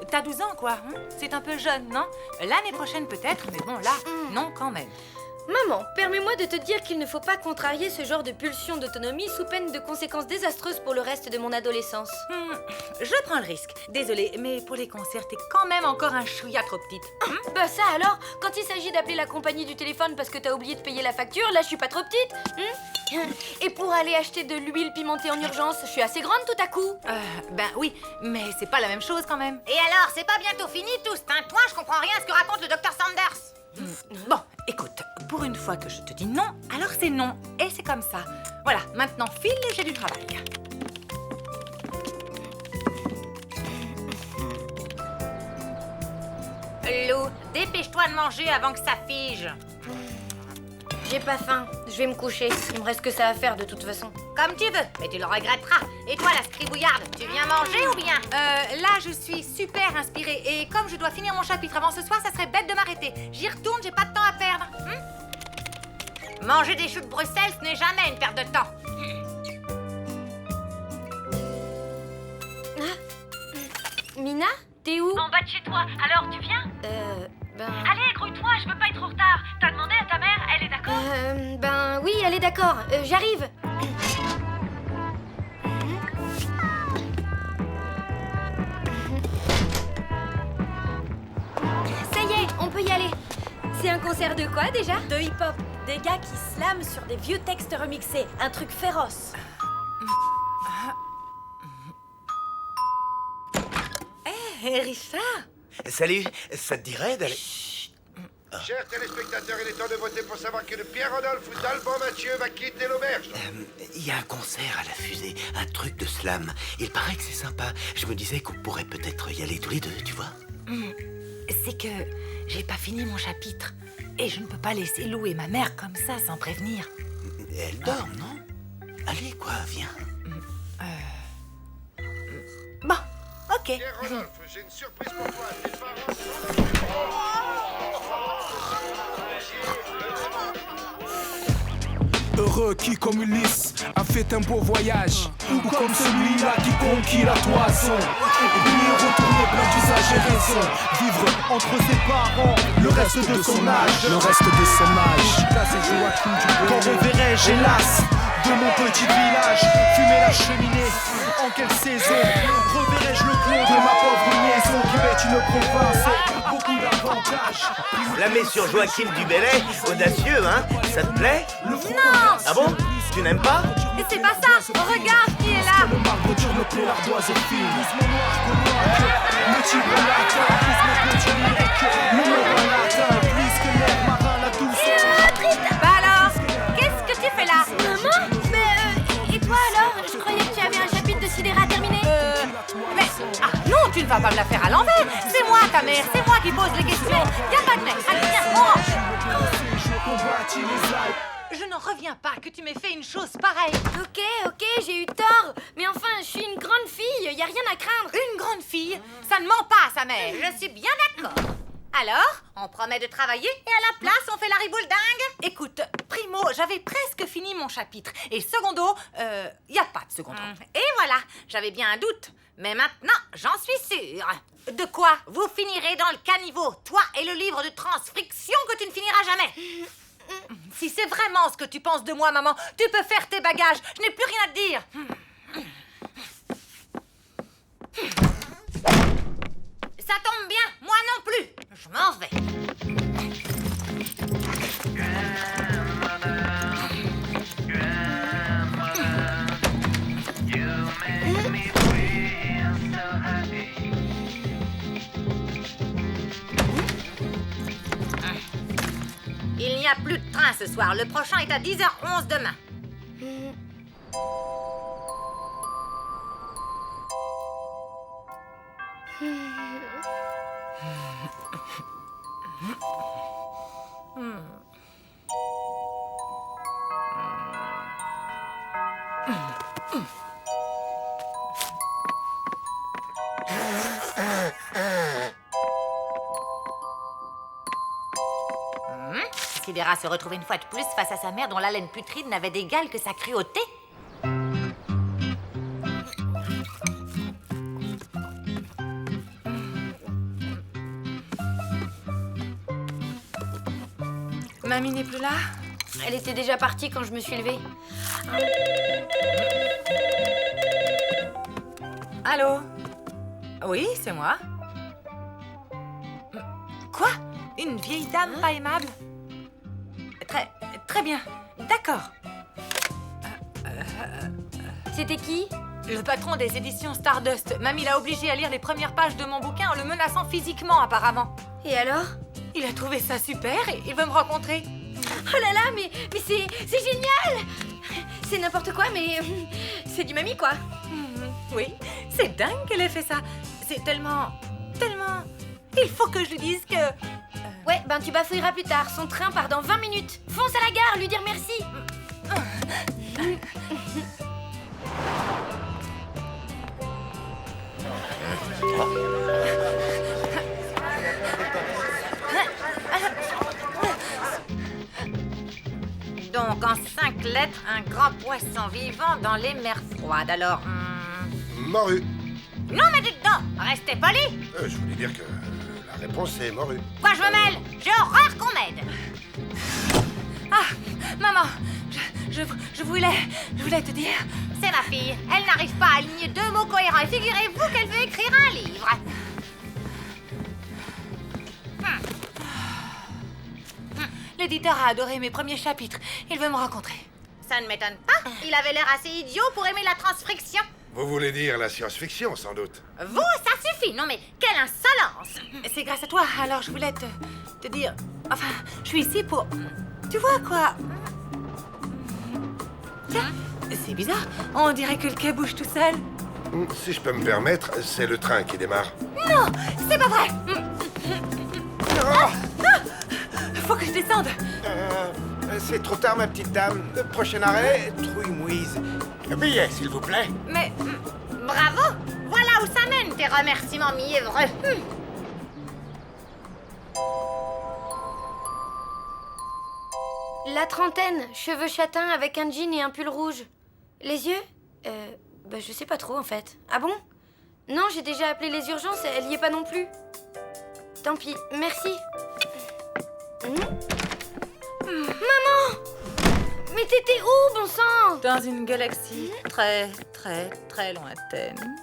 [SPEAKER 3] T'as 12 ans, quoi. C'est un peu jeune, non? L'année prochaine, peut-être, mais bon, là, non, quand même.
[SPEAKER 1] Maman, permets-moi de te dire qu'il ne faut pas contrarier ce genre de pulsion d'autonomie sous peine de conséquences désastreuses pour le reste de mon adolescence.
[SPEAKER 3] Je prends le risque. Désolée, mais pour les concerts, t'es quand même encore un chouïa trop petite.
[SPEAKER 1] Bah ça alors, quand il s'agit d'appeler la compagnie du téléphone parce que t'as oublié de payer la facture, là je suis pas trop petite. Et pour aller acheter de l'huile pimentée en urgence, je suis assez grande tout à coup.
[SPEAKER 3] Ben oui, mais c'est pas la même chose quand même.
[SPEAKER 9] Et alors, c'est pas bientôt fini tout ce tintouin? Je comprends rien à ce que raconte le Dr. Sanders.
[SPEAKER 3] Bon, écoute, pour une fois que je te dis non, alors c'est non, et c'est comme ça. Voilà, maintenant file, j'ai du travail.
[SPEAKER 9] Lou, dépêche-toi de manger avant que ça fige.
[SPEAKER 1] J'ai pas faim, je vais me coucher. Il me reste que ça à faire de toute façon.
[SPEAKER 9] Comme tu veux, mais tu le regretteras. Et toi, la scribouillarde, tu viens manger ou bien?
[SPEAKER 3] Là, je suis super inspirée, et comme je dois finir mon chapitre avant ce soir, ça serait bête de m'arrêter. J'y retourne, j'ai pas de temps à perdre.
[SPEAKER 9] Manger des choux de Bruxelles, ce n'est jamais une perte de temps.
[SPEAKER 1] Mina, t'es où?
[SPEAKER 10] En bas de chez toi, alors tu viens? Allez, grouille-toi, je veux pas être en retard. T'as demandé à ta mère, elle est d'accord?
[SPEAKER 1] Ben oui, elle est d'accord, j'arrive. Ça y est, on peut y aller. C'est un concert de quoi déjà?
[SPEAKER 4] De hip-hop. Des gars qui slament sur des vieux textes remixés. Un truc féroce.
[SPEAKER 3] Hé, Richard!
[SPEAKER 2] Salut, ça te dirait d'aller...
[SPEAKER 8] Chers téléspectateurs, il est temps de voter pour savoir que le Pierre-Rodolphe ou d'Alban Mathieu va quitter l'auberge.
[SPEAKER 2] Il y a un concert à la fusée, un truc de slam. Il paraît que c'est sympa. Je me disais qu'on pourrait peut-être y aller tous les deux, tu vois.
[SPEAKER 3] C'est que j'ai pas fini mon chapitre. Et je ne peux pas laisser Lou et ma mère comme ça, sans prévenir.
[SPEAKER 2] Elle dort, non? Allez, quoi, viens.
[SPEAKER 3] Bon, ok.
[SPEAKER 8] Tiens, Rodolphe, j'ai une surprise pour toi. Tes parents
[SPEAKER 12] Heureux qui, comme Ulysse, a fait un beau voyage. Ou comme celui-là qui conquit la toison. Et puis retourner plein d'usage et raison. Vivre entre ses parents le reste de son âge. Le reste de son âge. Quand reverrai-je, hélas, de mon petit village fumer la cheminée? En quelle saison reverrai-je le plomb de ma pauvre maison qui est une province? Beaucoup d'avantages.
[SPEAKER 2] Flammé sur Joachim du Bellay, audacieux, hein? Ça te plaît?
[SPEAKER 3] Non!
[SPEAKER 2] Ah bon? Tu n'aimes pas?
[SPEAKER 3] Mais c'est pas ça! Regarde qui est là!
[SPEAKER 12] Le marbre dur me plaît, l'ardoise est fine. Le tigre latin, plus mon petit lyrique. Le morin latin, plus que l'air marin, la douceur.
[SPEAKER 3] Bah alors, qu'est-ce que tu fais là?
[SPEAKER 1] Maman? Mais et toi alors? Je croyais que tu avais un chapitre de sidéra terminé.
[SPEAKER 3] Mais... Ah non, tu ne vas pas me la faire à l'envers! C'est moi ta mère, c'est moi qui pose les questions! Viens pas de mec, allez viens, on range! Je n'en reviens pas que tu m'aies fait une chose pareille!
[SPEAKER 1] Ok, j'ai eu tort. Mais enfin, je suis une grande fille, y a rien à craindre.
[SPEAKER 3] Une grande fille? Ça ne ment pas, sa mère, je suis bien d'accord! Alors, on promet de travailler et à la place, on fait la riboule dingue? Écoute, primo, j'avais presque fini mon chapitre. Et secondo, y a pas de secondo. Et voilà, j'avais bien un doute. Mais maintenant, j'en suis sûre. De quoi? Vous finirez dans le caniveau, toi et le livre de transcription que tu ne finiras jamais. Si c'est vraiment ce que tu penses de moi, maman, tu peux faire tes bagages. Je n'ai plus rien à te dire. Ça tombe bien, moi non plus. Je m'en vais. Il n'y a plus de train ce soir. Le prochain est à 10h11 demain. Sidéra se retrouvait une fois de plus face à sa mère dont l'haleine putride n'avait d'égal que sa cruauté. Mamie n'est plus là?
[SPEAKER 1] Elle était déjà partie quand je me suis levée.
[SPEAKER 3] Allô? Oui, c'est moi. Quoi? Une vieille dame pas aimable? Très bien. D'accord.
[SPEAKER 1] C'était qui?
[SPEAKER 3] Le patron des éditions Stardust. Mamie l'a obligé à lire les premières pages de mon bouquin en le menaçant physiquement, apparemment.
[SPEAKER 1] Et alors?
[SPEAKER 3] Il a trouvé ça super et il veut me rencontrer.
[SPEAKER 1] Oh là là, mais c'est génial! C'est n'importe quoi, mais c'est du mamie, quoi.
[SPEAKER 3] Oui, c'est dingue qu'elle ait fait ça. C'est tellement... Il faut que je lui dise que...
[SPEAKER 1] Ouais, ben tu bafouilleras plus tard. Son train part dans 20 minutes. Fonce à la gare, lui dire merci.
[SPEAKER 3] Donc, en 5 lettres, un grand poisson vivant dans les mers froides. Alors...
[SPEAKER 8] Morue.
[SPEAKER 3] Non, mais dites donc, restez poli.
[SPEAKER 8] Je voulais dire que la réponse est morue.
[SPEAKER 3] Quoi, je me mêle? J'ai horreur qu'on m'aide. Ah, maman, je voulais te dire... C'est ma fille. Elle n'arrive pas à aligner 2 mots cohérents. Et figurez-vous qu'elle veut écrire un livre. L'éditeur a adoré mes premiers chapitres. Il veut me rencontrer. Ça ne m'étonne pas. Il avait l'air assez idiot pour aimer la transcription.
[SPEAKER 8] Vous voulez dire la science-fiction, sans doute?
[SPEAKER 3] Vous, ça suffit. Non mais, quelle insolence. C'est grâce à toi. Alors, je voulais te dire... Enfin, je suis ici pour... Tu vois quoi? Tiens, c'est bizarre. On dirait que le quai bouge tout seul.
[SPEAKER 8] Si je peux me permettre, c'est le train qui démarre.
[SPEAKER 3] Non, c'est pas vrai. Faut que je descende.
[SPEAKER 13] C'est trop tard, ma petite dame. Prochain arrêt, Trouille-Mouise. Le billet, s'il vous plaît.
[SPEAKER 9] Mais bravo! Voilà où ça mène tes remerciements mièvreux.
[SPEAKER 1] La trentaine, cheveux châtains avec un jean et un pull rouge. Les yeux je sais pas trop en fait. Ah bon? Non, j'ai déjà appelé les urgences, elle y est pas non plus. Tant pis, merci. Maman! Mais t'étais où, bon sang?
[SPEAKER 3] Dans une galaxie très, très, très lointaine.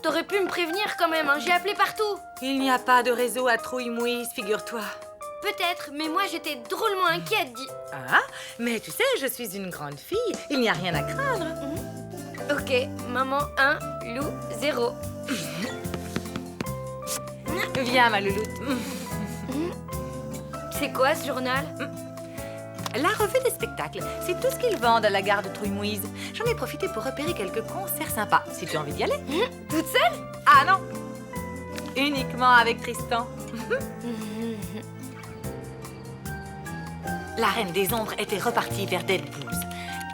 [SPEAKER 1] T'aurais pu me prévenir quand même, hein. J'ai appelé partout.
[SPEAKER 3] Il n'y a pas de réseau à Trouille-Mouise, figure-toi.
[SPEAKER 1] Peut-être, mais moi j'étais drôlement inquiète,
[SPEAKER 3] Ah, mais tu sais, je suis une grande fille. Il n'y a rien à craindre.
[SPEAKER 1] Ok, maman 1, loup 0.
[SPEAKER 3] Viens, ma louloute.
[SPEAKER 1] C'est quoi ce journal?
[SPEAKER 3] La revue des spectacles, c'est tout ce qu'ils vendent à la gare de Trouille-Mouise. J'en ai profité pour repérer quelques concerts sympas. Si tu as envie d'y aller.
[SPEAKER 1] Toute seule?
[SPEAKER 3] Ah non, uniquement avec Tristan. La Reine des Ombres était repartie vers Dead Bulls.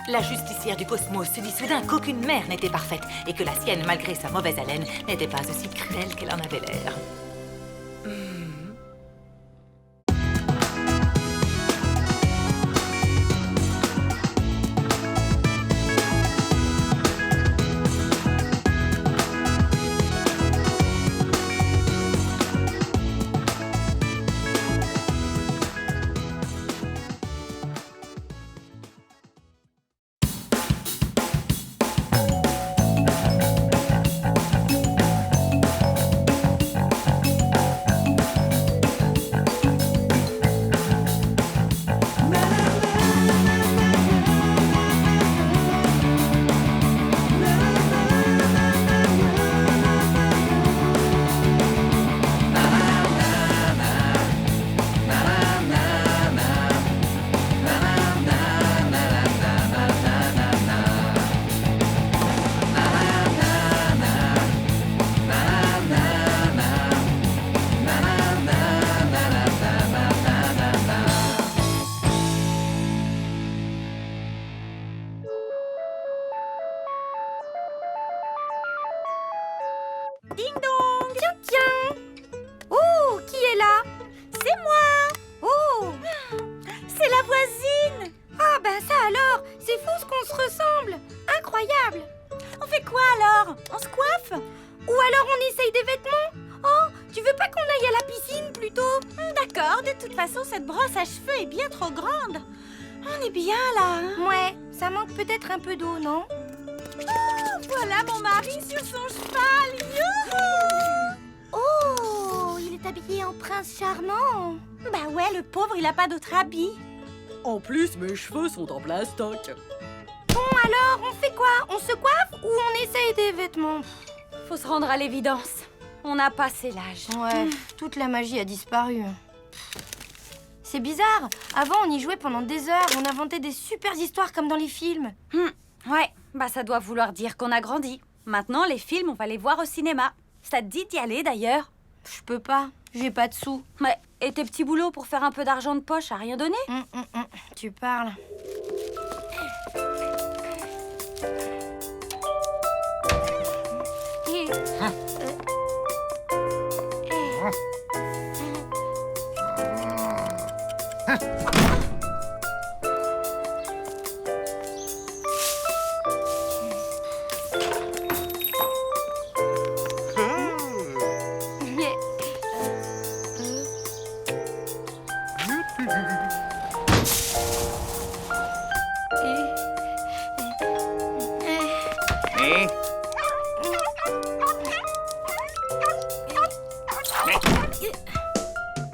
[SPEAKER 3] La justicière du cosmos se dit soudain qu'aucune mère n'était parfaite et que la sienne, malgré sa mauvaise haleine, n'était pas aussi cruelle qu'elle en avait l'air.
[SPEAKER 4] Ding dong! Tiens, tiens! Oh, qui est là? C'est moi! Oh! C'est la voisine!
[SPEAKER 1] Ah bah ça alors! C'est fou ce qu'on se ressemble! Incroyable!
[SPEAKER 4] On fait quoi alors? On se coiffe?
[SPEAKER 1] Ou alors on essaye des vêtements? Oh, tu veux pas qu'on aille à la piscine plutôt?
[SPEAKER 4] D'accord, de toute façon cette brosse à cheveux est bien trop grande. On est bien là, hein?
[SPEAKER 1] Ouais, ça manque peut-être un peu d'eau, non?
[SPEAKER 4] Oh, voilà mon mari sur son cheval! Youhou!
[SPEAKER 1] Oh, il est habillé en prince charmant.
[SPEAKER 4] Bah ouais, le pauvre, il a pas d'autre habit.
[SPEAKER 14] En plus, mes cheveux sont en plastoc.
[SPEAKER 1] Bon alors, on fait quoi? On se coiffe ou on essaye des vêtements?
[SPEAKER 4] Faut se rendre à l'évidence. On a passé l'âge.
[SPEAKER 1] Ouais, toute la magie a disparu. C'est bizarre. Avant, on y jouait pendant des heures. On inventait des super histoires comme dans les films.
[SPEAKER 4] Ouais, bah ça doit vouloir dire qu'on a grandi. Maintenant, les films, on va les voir au cinéma. Ça te dit d'y aller d'ailleurs?
[SPEAKER 1] Je peux pas. J'ai pas de sous.
[SPEAKER 4] Ouais, et tes petits boulots pour faire un peu d'argent de poche, a rien donné?
[SPEAKER 1] Tu parles.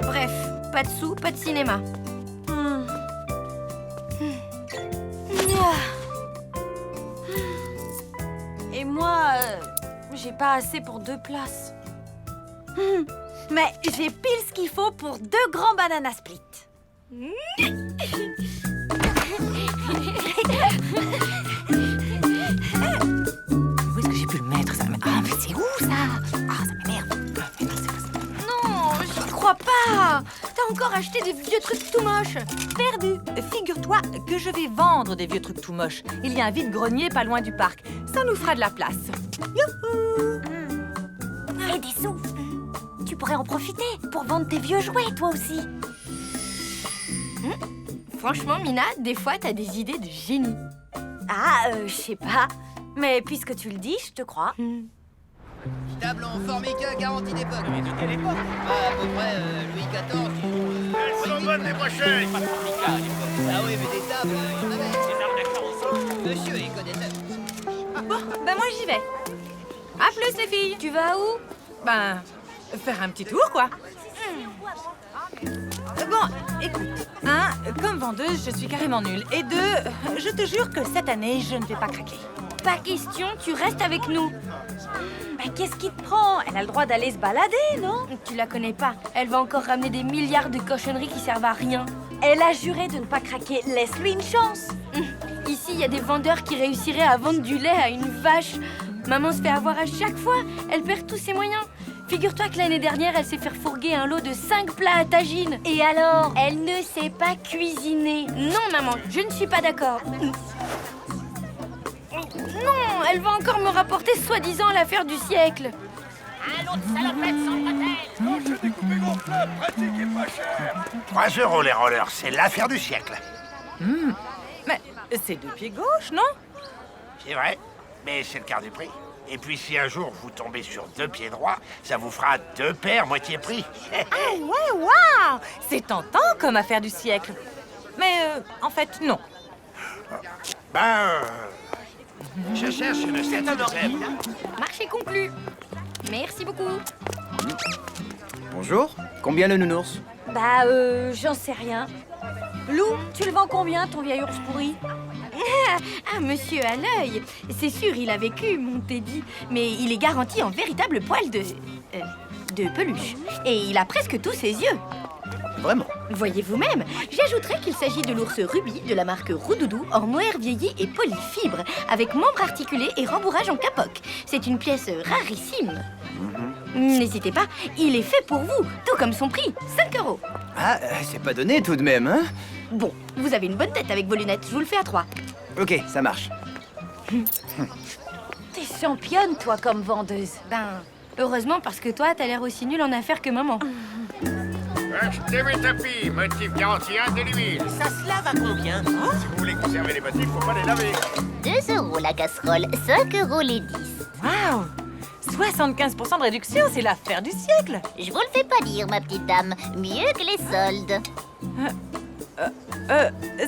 [SPEAKER 1] Bref, pas de sous, pas de cinéma.
[SPEAKER 4] Et moi, j'ai pas assez pour 2 places. Mais j'ai pile ce qu'il faut pour 2 grands banana split.
[SPEAKER 3] Où est-ce que j'ai pu le mettre ça? Ah, mais c'est où ça? Ah, ça m'énerve.
[SPEAKER 1] Non, j'y crois pas. T'as encore acheté que des vieux trucs tout moches.
[SPEAKER 3] Perdu. Figure-toi que je vais vendre des vieux trucs tout moches. Il y a un vide-grenier pas loin du parc. Ça nous fera de la place. Youhou!
[SPEAKER 4] Et des sous. Tu pourrais en profiter pour vendre tes vieux jouets, toi aussi.
[SPEAKER 1] Franchement, Mina, des fois, t'as des idées de génie.
[SPEAKER 4] Ah, je sais pas. Mais puisque tu le dis, je te crois.
[SPEAKER 5] Table en formica, garantie d'époque. Mais de quelle époque? À peu près Louis XIV, disons.
[SPEAKER 8] Elles sont bonnes les prochaines.
[SPEAKER 5] Pas de formica à l'époque. Ah oui, mais des tables, il y en avait.
[SPEAKER 8] Des arnaqueurs aussi.
[SPEAKER 5] Monsieur, il connaît ça.
[SPEAKER 3] Bon, ben moi j'y vais. À plus les filles.
[SPEAKER 1] Tu vas où?
[SPEAKER 3] Ben, faire un petit tour quoi. Bon, écoute, comme vendeuse, je suis carrément nulle. Et deux, je te jure que cette année, je ne vais pas craquer.
[SPEAKER 1] Pas question, tu restes avec nous.
[SPEAKER 4] Mais qu'est-ce qui te prend? Elle a le droit d'aller se balader, non?
[SPEAKER 1] Tu la connais pas. Elle va encore ramener des milliards de cochonneries qui servent à rien.
[SPEAKER 4] Elle a juré de ne pas craquer. Laisse-lui une chance.
[SPEAKER 1] Ici, il y a des vendeurs qui réussiraient à vendre du lait à une vache. Maman se fait avoir à chaque fois. Elle perd tous ses moyens. Figure-toi que l'année dernière, elle s'est fait fourguer un lot de 5 plats à tagine.
[SPEAKER 4] Et alors?
[SPEAKER 1] Elle ne sait pas cuisiner. Non, maman, je ne suis pas d'accord. Non, elle va encore me rapporter soi-disant l'affaire du siècle.
[SPEAKER 8] Un lot de salopettes sans bretelles. Je découpé gonflable, pratique et pas cher. 3 € les rollers, c'est l'affaire du siècle.
[SPEAKER 3] Mais c'est 2 pieds gauche, non?
[SPEAKER 8] C'est vrai, mais c'est le quart du prix. Et puis si un jour vous tombez sur 2 pieds droits, ça vous fera 2 paires moitié prix.
[SPEAKER 3] Ah ouais, waouh! C'est tentant comme affaire du siècle. Mais en fait, non.
[SPEAKER 8] Je cherche une certaine faible.
[SPEAKER 1] Marché conclu. Merci beaucoup.
[SPEAKER 5] Bonjour, combien le nounours?
[SPEAKER 4] Bah, j'en sais rien. Lou, tu le vends combien, ton vieil ours pourri?
[SPEAKER 1] Ah, monsieur à l'œil. C'est sûr, il a vécu, mon Teddy. Mais il est garanti en véritable poil de peluche. Et il a presque tous ses yeux.
[SPEAKER 5] Vraiment?
[SPEAKER 1] Voyez vous-même, j'ajouterais qu'il s'agit de l'ours Ruby de la marque Roudoudou en mohair vieilli et polyfibre, avec membre articulé et rembourrage en capoc. C'est une pièce rarissime. N'hésitez pas, il est fait pour vous, tout comme son prix, 5 €.
[SPEAKER 5] Ah, c'est pas donné tout de même, hein?
[SPEAKER 1] Bon, vous avez une bonne tête avec vos lunettes, je vous le fais à 3.
[SPEAKER 5] Ok, ça marche.
[SPEAKER 4] T'es championne, toi, comme vendeuse.
[SPEAKER 1] Ben, heureusement parce que toi, t'as l'air aussi nul en affaires que maman.
[SPEAKER 8] Achetez mes tapis, motif garantie indélébile.
[SPEAKER 2] Ça se lave à combien?
[SPEAKER 8] Si vous voulez conserver les motifs, faut pas les laver.
[SPEAKER 7] 2 € la casserole, 5 € les 10.
[SPEAKER 3] Waouh! 75% de réduction, c'est l'affaire du siècle.
[SPEAKER 7] Je vous le fais pas dire, ma petite dame. Mieux que les soldes.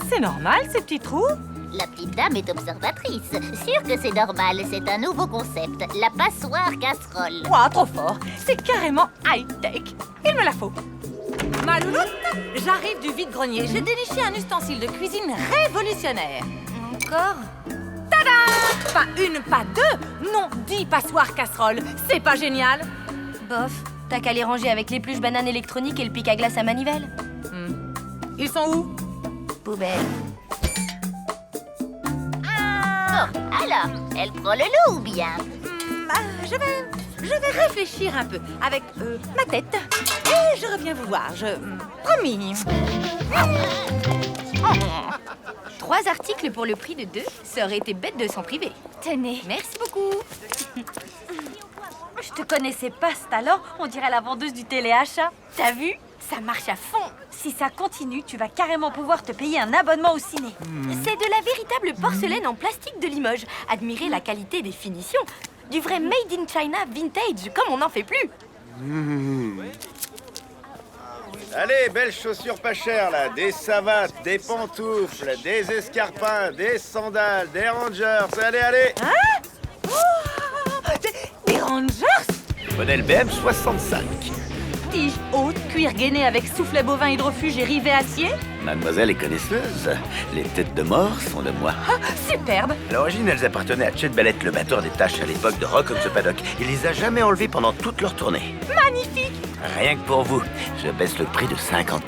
[SPEAKER 3] C'est normal, ces petits trous?
[SPEAKER 7] La petite dame est observatrice. Sûr que c'est normal, c'est un nouveau concept. La passoire casserole.
[SPEAKER 3] Ouah, trop fort. C'est carrément high-tech. Il me la faut. Ma louloute, j'arrive du vide-grenier. J'ai déniché un ustensile de cuisine révolutionnaire.
[SPEAKER 1] Encore?
[SPEAKER 3] Tada! Pas une, pas deux, non, 10 passoires casseroles. C'est pas génial?
[SPEAKER 1] Bof, t'as qu'à les ranger avec l'épluche banane électronique et le pic à glace à manivelle.
[SPEAKER 3] Ils sont où?
[SPEAKER 1] Poubelle.
[SPEAKER 7] Bon, alors, elle prend le lot ou bien?
[SPEAKER 3] Je vais réfléchir un peu avec ma tête. Et je reviens vous voir, promis.
[SPEAKER 1] 3 articles pour le prix de 2, ça aurait été bête de s'en priver.
[SPEAKER 4] Tenez.
[SPEAKER 1] Merci beaucoup.
[SPEAKER 4] Je te connaissais pas ce talent, on dirait la vendeuse du téléachat.
[SPEAKER 1] T'as vu? Ça marche à fond.
[SPEAKER 4] Si ça continue, tu vas carrément pouvoir te payer un abonnement au ciné.
[SPEAKER 1] C'est de la véritable porcelaine en plastique de Limoges. Admirez la qualité des finitions. Du vrai made in China vintage, comme on n'en fait plus.
[SPEAKER 13] Allez, belles chaussures pas chères là, des savates, des pantoufles, des escarpins, des sandales, des rangers, allez, allez.
[SPEAKER 3] Hein? Oh, des rangers?
[SPEAKER 8] Modèle BM 65.
[SPEAKER 3] Tige haute, cuir gainé avec soufflet bovin hydrofuge et rivet acier.
[SPEAKER 2] Mademoiselle est connaisseuse. Les têtes de mort sont de moi.
[SPEAKER 3] Ah, superbe.
[SPEAKER 2] À l'origine, elles appartenaient à Chet Ballett, le batteur des Tâches à l'époque de Rock on the Paddock. Il les a jamais enlevées pendant toute leur tournée.
[SPEAKER 3] Magnifique.
[SPEAKER 2] Rien que pour vous, je baisse le prix de 50%.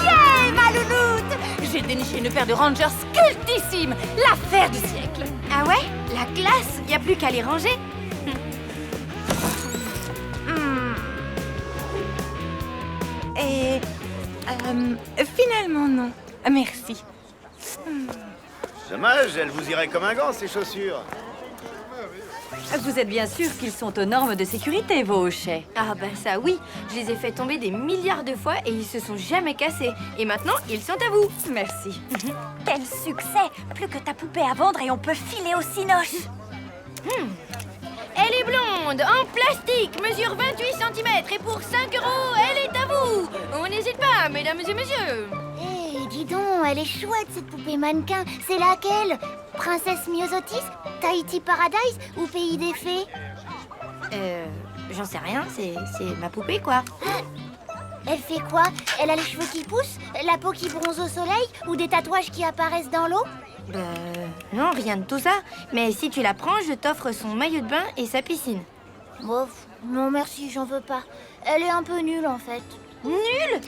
[SPEAKER 3] Yeah, ma louloute! J'ai déniché une paire de Rangers cultissime, l'affaire du siècle.
[SPEAKER 1] Ah ouais? La classe? Y a plus qu'à les ranger.
[SPEAKER 3] Et... finalement, non. Merci.
[SPEAKER 13] Dommage, elles vous iraient comme un gant, ces chaussures.
[SPEAKER 10] Vous êtes bien sûr qu'ils sont aux normes de sécurité, vos hochets.
[SPEAKER 1] Ah bah ça oui, je les ai fait tomber des milliards de fois et ils se sont jamais cassés. Et maintenant, ils sont à vous.
[SPEAKER 10] Merci.
[SPEAKER 4] Quel succès! Plus que ta poupée à vendre et on peut filer au cinoche.
[SPEAKER 1] Elle est blonde, en plastique, mesure 28 cm et pour 5 €, elle est à vous. On n'hésite pas, mesdames et messieurs.
[SPEAKER 7] Hé, dis donc, elle est chouette cette poupée mannequin. C'est laquelle? Princesse Myosotis, Tahiti Paradise ou Pays des Fées?
[SPEAKER 1] J'en sais rien, c'est ma poupée quoi.
[SPEAKER 7] Elle fait quoi? Elle a les cheveux qui poussent, la peau qui bronze au soleil ou des tatouages qui apparaissent dans l'eau?
[SPEAKER 1] Non, rien de tout ça. Mais si tu la prends, je t'offre son maillot de bain et sa piscine.
[SPEAKER 7] Bof, non merci, j'en veux pas. Elle est un peu nulle en fait.
[SPEAKER 1] Nulle?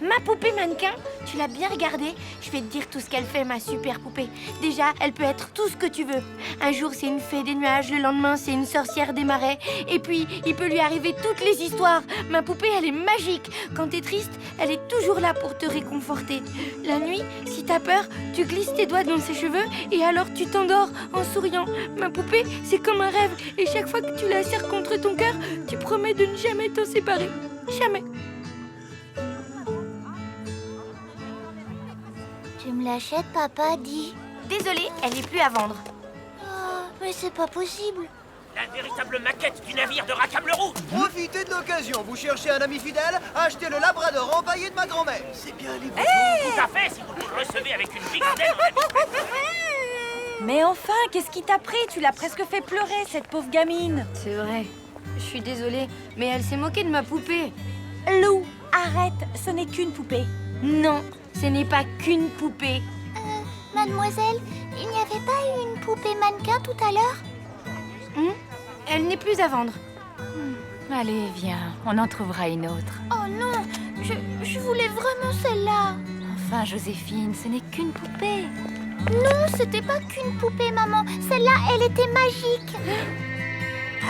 [SPEAKER 1] Ma poupée mannequin? Tu l'as bien regardée? Je vais te dire tout ce qu'elle fait, ma super poupée. Déjà, elle peut être tout ce que tu veux. Un jour, c'est une fée des nuages, le lendemain, c'est une sorcière des marais. Et puis, il peut lui arriver toutes les histoires. Ma poupée, elle est magique. Quand t'es triste, elle est toujours là pour te réconforter. La nuit, si t'as peur, tu glisses tes doigts dans ses cheveux et alors tu t'endors en souriant. Ma poupée, c'est comme un rêve. Et chaque fois que tu la serres contre ton cœur, tu promets de ne jamais t'en séparer. Jamais.
[SPEAKER 7] Tu me l'achètes, papa, dis.
[SPEAKER 1] Désolée, elle est plus à vendre.
[SPEAKER 7] Oh, mais c'est pas possible.
[SPEAKER 6] La véritable maquette du navire de Racable-Roux.
[SPEAKER 5] Profitez de l'occasion, vous cherchez un ami fidèle, achetez le labrador empaillé de ma grand-mère. C'est bien les
[SPEAKER 6] Tout à fait, si vous le recevez avec une big Dell dans la bouche.
[SPEAKER 10] Mais enfin, qu'est-ce qui t'a pris? Tu l'as presque fait pleurer, cette pauvre gamine.
[SPEAKER 1] C'est vrai. Je suis désolée, mais elle s'est moquée de ma poupée.
[SPEAKER 4] Lou, arrête, ce n'est qu'une poupée.
[SPEAKER 1] Non, ce n'est pas qu'une poupée.
[SPEAKER 7] Mademoiselle, il n'y avait pas eu une poupée mannequin tout à l'heure?
[SPEAKER 1] Elle n'est plus à vendre.
[SPEAKER 10] Allez, viens, on en trouvera une autre.
[SPEAKER 7] Oh non, je voulais vraiment celle-là.
[SPEAKER 10] Enfin, Joséphine, ce n'est qu'une poupée.
[SPEAKER 7] Non, c'était pas qu'une poupée, maman. Celle-là, elle était magique.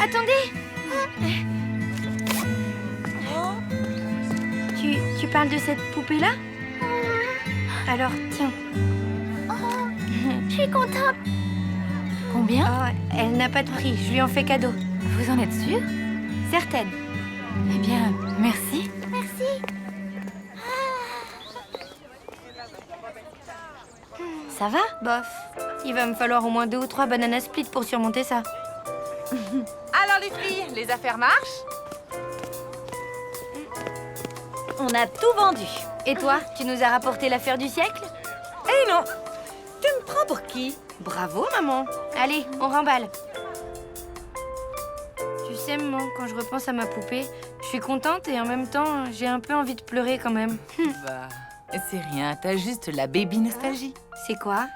[SPEAKER 1] Attendez. Tu parles de cette poupée-là? Alors, tiens.
[SPEAKER 7] Oh, je suis contente.
[SPEAKER 10] Combien?
[SPEAKER 1] Oh, elle n'a pas de prix, je lui en fais cadeau.
[SPEAKER 10] Vous en êtes sûre?
[SPEAKER 1] Certaine.
[SPEAKER 10] Eh bien, merci.
[SPEAKER 7] Merci.
[SPEAKER 1] Ça va? Bof. Il va me falloir au moins 2 ou 3 bananas split pour surmonter ça.
[SPEAKER 3] Alors les filles, les affaires marchent?
[SPEAKER 10] On a tout vendu.
[SPEAKER 1] Et toi, tu nous as rapporté l'affaire du siècle?
[SPEAKER 3] Eh non! Tu me prends pour qui?
[SPEAKER 1] Bravo, maman. Allez, on remballe. Tu sais, maman, quand je repense à ma poupée, je suis contente et en même temps, j'ai un peu envie de pleurer quand même.
[SPEAKER 3] Bah, c'est rien, t'as juste la baby nostalgie.
[SPEAKER 1] C'est quoi?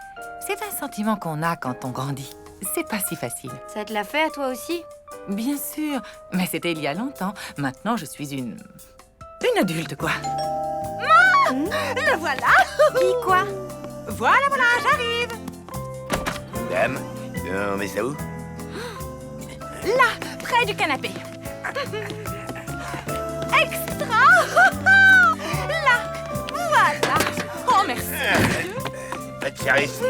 [SPEAKER 3] C'est un sentiment qu'on a quand on grandit. C'est pas si facile.
[SPEAKER 1] Ça te l'a fait à toi aussi?
[SPEAKER 3] Bien sûr, mais c'était il y a longtemps. Maintenant, je suis une adulte, quoi. Le voilà!
[SPEAKER 1] Qui, quoi?
[SPEAKER 3] Voilà, j'arrive!
[SPEAKER 2] Dame, on met ça où?
[SPEAKER 3] Là, près du canapé. Extra! Là, voilà. Oh, merci.
[SPEAKER 2] Pas de service.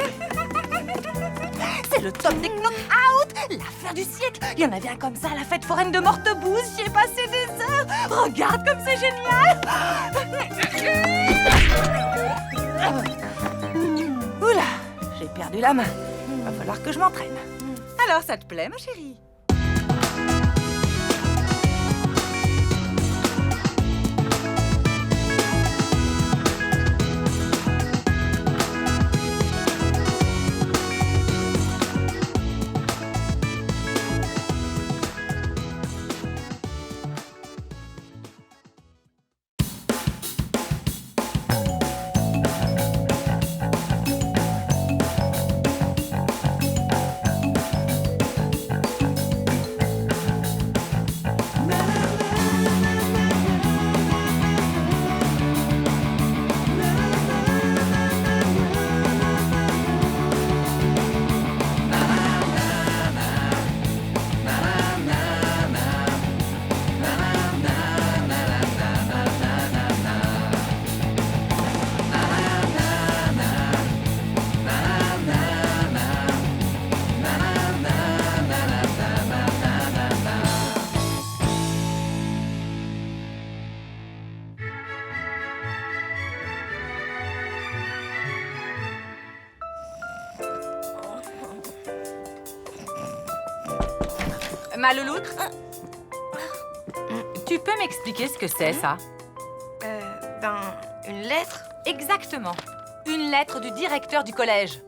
[SPEAKER 3] C'est le top des knock-out, l'affaire du siècle. Il y en avait un comme ça à la fête foraine de Mortebouze. J'y ai passé des heures. Regarde comme c'est génial. Oula, j'ai perdu la main. Va falloir que je m'entraîne. Alors, ça te plaît, ma chérie? mal au loutre? Tu peux m'expliquer ce que c'est, ça?
[SPEAKER 1] Une lettre?
[SPEAKER 3] Exactement. Une lettre du directeur du collège.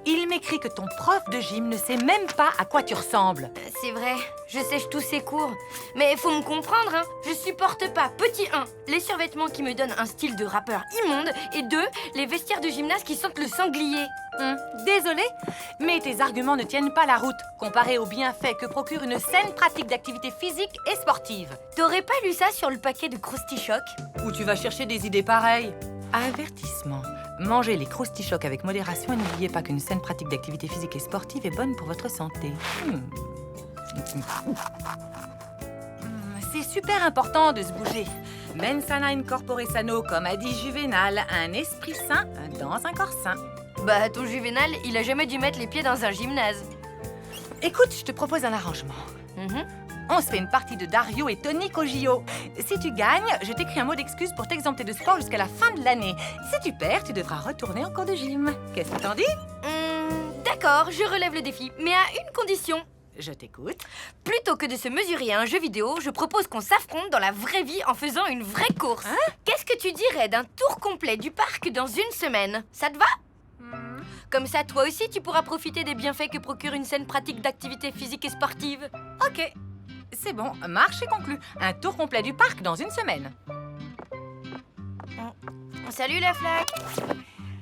[SPEAKER 3] Il m'écrit que ton prof de gym ne sait même pas à quoi tu ressembles.
[SPEAKER 1] C'est vrai, je sèche tous ses cours. Mais faut me comprendre, hein. Je supporte pas, petit 1, les survêtements qui me donnent un style de rappeur immonde, et 2, les vestiaires de gymnase qui sentent le sanglier.
[SPEAKER 3] Désolée, mais tes arguments ne tiennent pas la route, comparés aux bienfaits que procure une saine pratique d'activité physique et sportive.
[SPEAKER 1] T'aurais pas lu ça sur le paquet de Krusty Choc?
[SPEAKER 3] Où tu vas chercher des idées pareilles? Avertissement. Mangez les Krusty Choc avec modération et n'oubliez pas qu'une saine pratique d'activité physique et sportive est bonne pour votre santé. C'est super important de se bouger. Mens sana in corpore sano, comme a dit Juvénal, un esprit sain dans un corps sain.
[SPEAKER 1] Bah, ton Juvénal, il a jamais dû mettre les pieds dans un gymnase.
[SPEAKER 3] Écoute, je te propose un arrangement. On se fait une partie de Dario et Tonic au JO. Si tu gagnes, je t'écris un mot d'excuse pour t'exempter de sport jusqu'à la fin de l'année. Si tu perds, tu devras retourner en cours de gym. Qu'est-ce que t'en dis?
[SPEAKER 1] D'accord, je relève le défi, mais à une condition.
[SPEAKER 3] Je t'écoute.
[SPEAKER 1] Plutôt que de se mesurer à un jeu vidéo, je propose qu'on s'affronte dans la vraie vie en faisant une vraie course. Qu'est-ce que tu dirais d'un tour complet du parc dans une semaine? Ça te va? Comme ça, toi aussi, tu pourras profiter des bienfaits que procure une saine pratique d'activité physique et sportive.
[SPEAKER 3] Ok. C'est bon, marche est conclu. Un tour complet du parc dans une semaine.
[SPEAKER 1] Salut la flaque.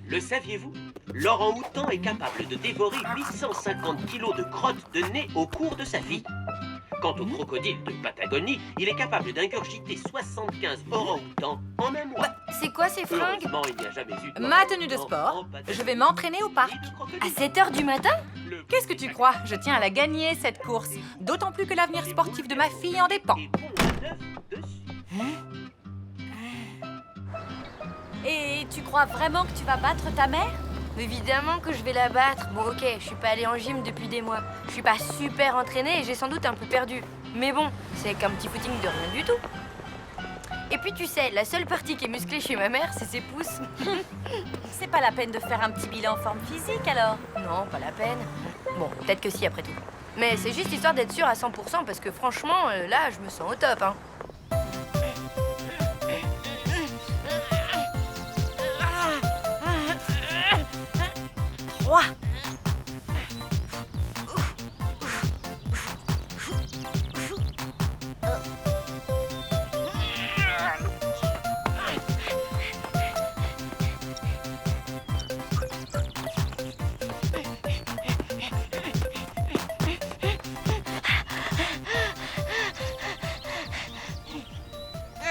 [SPEAKER 11] Le saviez-vous? L'orang-outan est capable de dévorer 850 kilos de crottes de nez au cours de sa vie. Quant au crocodile de Patagonie, il est capable d'ingurgiter 75 orang-outans en un mois.
[SPEAKER 1] C'est quoi ces fringues?
[SPEAKER 11] Heureusement, il n'y a jamais eu de
[SPEAKER 3] Ma tenue de sport. Je vais m'entraîner au parc.
[SPEAKER 1] À 7h du matin?
[SPEAKER 3] Qu'est-ce que tu crois? Je tiens à la gagner, cette course. D'autant plus que l'avenir sportif de ma fille en dépend.
[SPEAKER 4] Et tu crois vraiment que tu vas battre ta mère?
[SPEAKER 1] Évidemment que je vais la battre. Bon, ok, je suis pas allée en gym depuis des mois. Je suis pas super entraînée et j'ai sans doute un peu perdu. Mais bon, c'est qu'un petit footing de rien du tout. Et puis tu sais, la seule partie qui est musclée chez ma mère, c'est ses pouces.
[SPEAKER 4] C'est pas la peine de faire un petit bilan forme physique alors?
[SPEAKER 1] Non, pas la peine. Bon, peut-être que si après tout. Mais c'est juste histoire d'être sûre à 100% parce que franchement, là, je me sens au top, hein.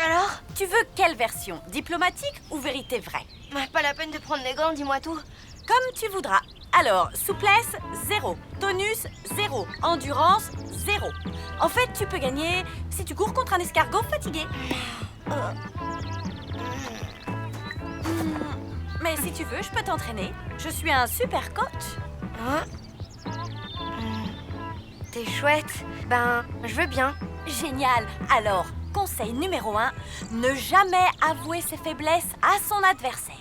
[SPEAKER 4] Alors, tu veux quelle version? Diplomatique ou vérité vraie?
[SPEAKER 1] Pas la peine de prendre les gants, dis-moi tout.
[SPEAKER 4] Comme tu voudras. Alors, souplesse, 0. Tonus, 0. Endurance, 0. En fait, tu peux gagner si tu cours contre un escargot fatigué. Mais si tu veux, je peux t'entraîner. Je suis un super coach.
[SPEAKER 1] T'es chouette. Ben, je veux bien.
[SPEAKER 4] Génial. Alors, conseil numéro 1, ne jamais avouer ses faiblesses à son adversaire.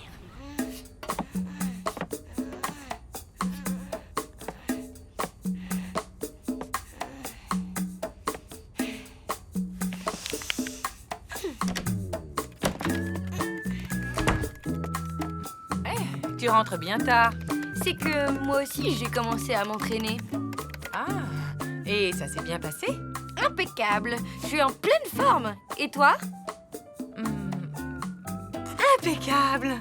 [SPEAKER 3] Tu rentres bien tard.
[SPEAKER 1] C'est que moi aussi, j'ai commencé à m'entraîner.
[SPEAKER 3] Ah, et ça s'est bien passé?
[SPEAKER 1] Impeccable. Je suis en pleine forme. Et toi?
[SPEAKER 3] Impeccable.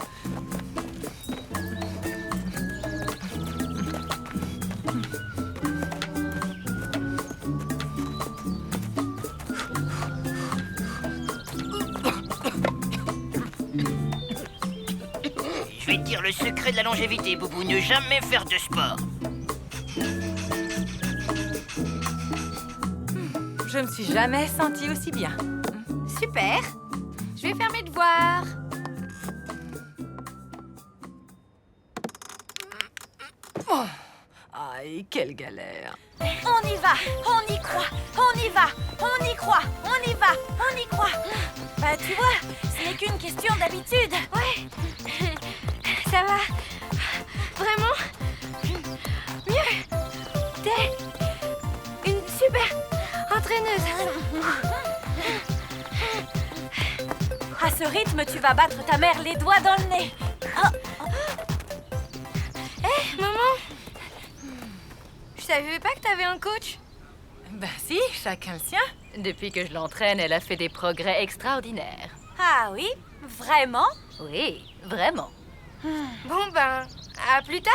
[SPEAKER 15] Je vais te dire le secret de la longévité, Boubou, ne jamais faire de sport.
[SPEAKER 3] Je me suis jamais sentie aussi bien.
[SPEAKER 1] Super. Je vais faire mes devoirs.
[SPEAKER 3] Oh. Aïe, quelle galère.
[SPEAKER 4] On y va, on y croit, on y va, on y croit, on y va, on y croit. Bah tu vois, ce n'est qu'une question d'habitude.
[SPEAKER 1] Ouais, ça va. Vraiment mieux. T'es une super chose.
[SPEAKER 4] À ce rythme, tu vas battre ta mère les doigts dans le nez.
[SPEAKER 1] Hé, maman! Je savais pas que t'avais un coach.
[SPEAKER 3] Ben si, chacun le sien.
[SPEAKER 10] Depuis que je l'entraîne, elle a fait des progrès extraordinaires.
[SPEAKER 4] Ah oui? Vraiment?
[SPEAKER 10] Oui, vraiment.
[SPEAKER 1] Bon ben, à plus tard.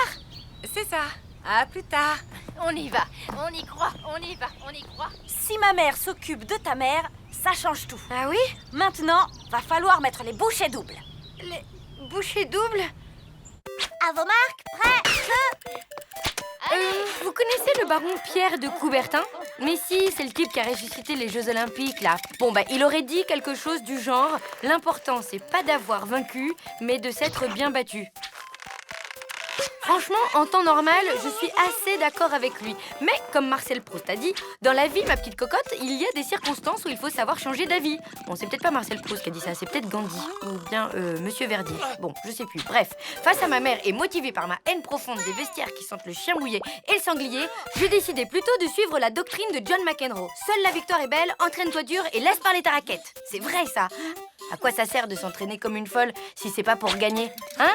[SPEAKER 3] C'est ça. À plus tard.
[SPEAKER 10] On y va, on y croit, on y va, on y croit.
[SPEAKER 4] Si ma mère s'occupe de ta mère, ça change tout.
[SPEAKER 1] Ah oui?
[SPEAKER 4] Maintenant, va falloir mettre les bouchées doubles.
[SPEAKER 1] Les bouchées doubles?
[SPEAKER 4] À vos marques, prêts, feu!
[SPEAKER 1] Vous connaissez le baron Pierre de Coubertin? Mais si, c'est le type qui a ressuscité les Jeux Olympiques, là. Bon, bah, il aurait dit quelque chose du genre « L'important, c'est pas d'avoir vaincu, mais de s'être bien battu ». Franchement, en temps normal, je suis assez d'accord avec lui. Mais, comme Marcel Proust a dit, dans la vie, ma petite cocotte, il y a des circonstances où il faut savoir changer d'avis. Bon, c'est peut-être pas Marcel Proust qui a dit ça, c'est peut-être Gandhi. Ou bien Monsieur Verdier. Bon, je sais plus. Bref, face à ma mère et motivée par ma haine profonde des vestiaires qui sentent le chien mouillé et le sanglier, j'ai décidé plutôt de suivre la doctrine de John McEnroe. Seule la victoire est belle, entraîne-toi dur et laisse parler ta raquette. C'est vrai, ça. À quoi ça sert de s'entraîner comme une folle si c'est pas pour gagner, hein?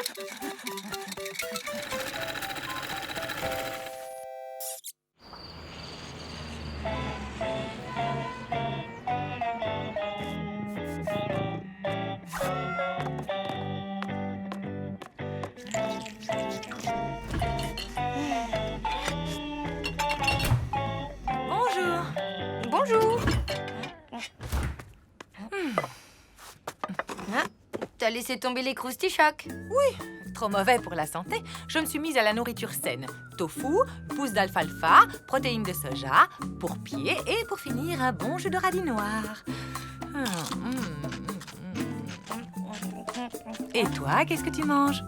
[SPEAKER 3] Bonjour.
[SPEAKER 1] Bonjour. Ah, t'as laissé tomber les croustichocs.
[SPEAKER 3] Oui, trop mauvais pour la santé. Je me suis mise à la nourriture saine. Tofu, pousses d'alfalfa, protéines de soja, pourpier et pour finir, un bon jus de radis noir. Et toi, qu'est-ce que tu manges?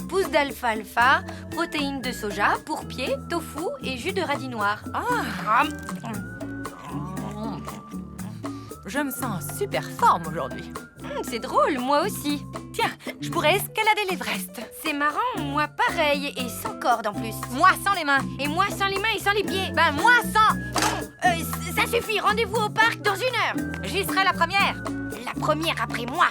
[SPEAKER 1] Pousses d'alfalfa, protéines de soja, pourpier, tofu et jus de radis noir.
[SPEAKER 3] Je me sens super forme aujourd'hui.
[SPEAKER 1] C'est drôle, moi aussi.
[SPEAKER 3] Tiens, je pourrais escalader l'Everest.
[SPEAKER 1] C'est marrant, moi pareil, et sans corde en plus.
[SPEAKER 3] Moi sans les mains.
[SPEAKER 1] Et moi sans les mains et sans les pieds.
[SPEAKER 3] Ben moi sans.
[SPEAKER 1] Ça suffit, rendez-vous au parc dans 1 heure.
[SPEAKER 3] J'y serai la première.
[SPEAKER 1] La première après moi.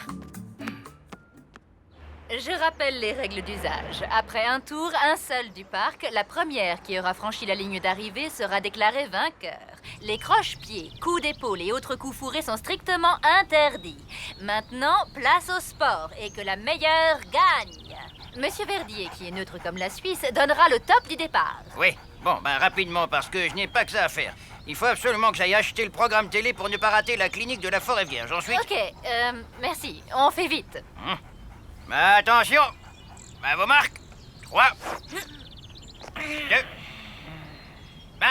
[SPEAKER 10] Je rappelle les règles d'usage. Après un tour, un seul du parc, la première qui aura franchi la ligne d'arrivée sera déclarée vainqueur. Les croche-pieds, coups d'épaule et autres coups fourrés sont strictement interdits. Maintenant, place au sport et que la meilleure gagne. Monsieur Verdier, qui est neutre comme la Suisse, donnera le top du départ.
[SPEAKER 15] Oui, bon, ben rapidement, parce que je n'ai pas que ça à faire. Il faut absolument que j'aille acheter le programme télé pour ne pas rater la clinique de la Forêt Vierge. Ensuite...
[SPEAKER 10] Ok, merci. On fait vite.
[SPEAKER 15] Attention, à vos marques. 3, 2, 1.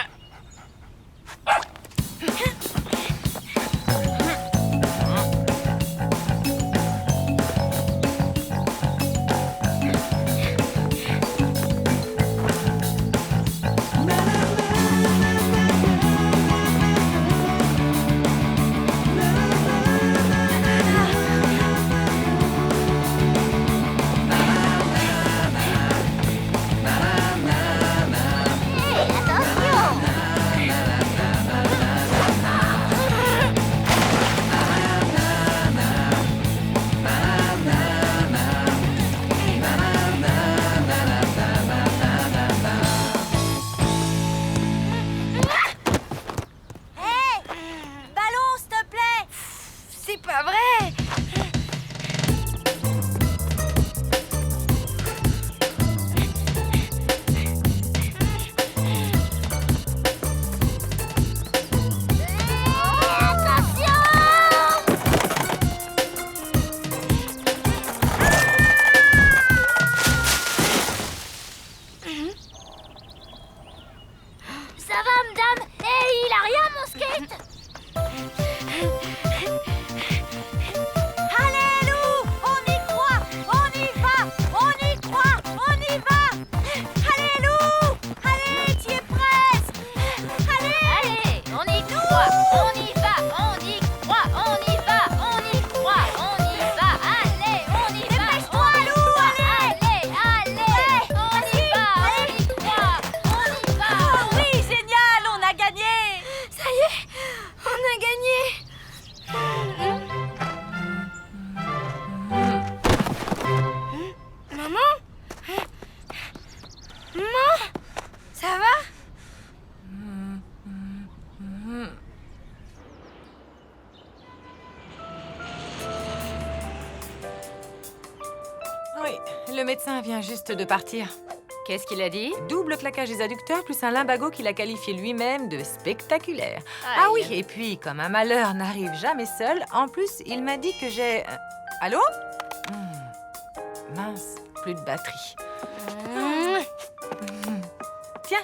[SPEAKER 3] médecin vient juste de partir.
[SPEAKER 10] Qu'est-ce qu'il a dit?
[SPEAKER 3] Double claquage des adducteurs plus un limbago qu'il a qualifié lui-même de spectaculaire.
[SPEAKER 10] Aïe.
[SPEAKER 3] Ah oui, et puis, comme un malheur n'arrive jamais seul, en plus, il m'a dit que j'ai... Allô? Mince, plus de batterie. Tiens,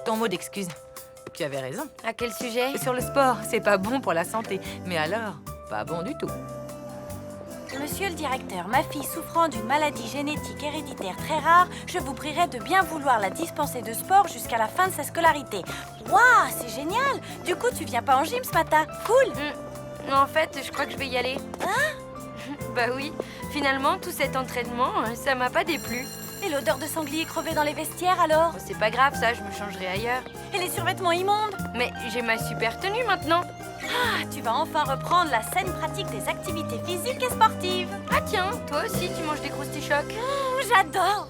[SPEAKER 3] ton mot d'excuse. Tu avais raison.
[SPEAKER 1] À quel sujet?
[SPEAKER 3] Sur le sport, c'est pas bon pour la santé. Mais alors, pas bon du tout.
[SPEAKER 4] Monsieur le directeur, ma fille souffrant d'une maladie génétique héréditaire très rare, je vous prierai de bien vouloir la dispenser de sport jusqu'à la fin de sa scolarité. Waouh, c'est génial! Du coup, tu viens pas en gym ce matin? Cool!
[SPEAKER 1] En fait, je crois que je vais y aller.
[SPEAKER 4] Hein?
[SPEAKER 1] Bah oui, finalement, tout cet entraînement, ça m'a pas déplu.
[SPEAKER 4] Et l'odeur de sanglier crevé dans les vestiaires alors?
[SPEAKER 1] C'est pas grave, ça, je me changerai ailleurs.
[SPEAKER 4] Et les survêtements immondes?
[SPEAKER 1] Mais j'ai ma super tenue maintenant.
[SPEAKER 4] Ah, tu vas enfin reprendre la saine pratique des activités physiques et sportives.
[SPEAKER 1] Ah tiens, toi aussi, tu manges des croustilles-chocs.
[SPEAKER 4] J'adore!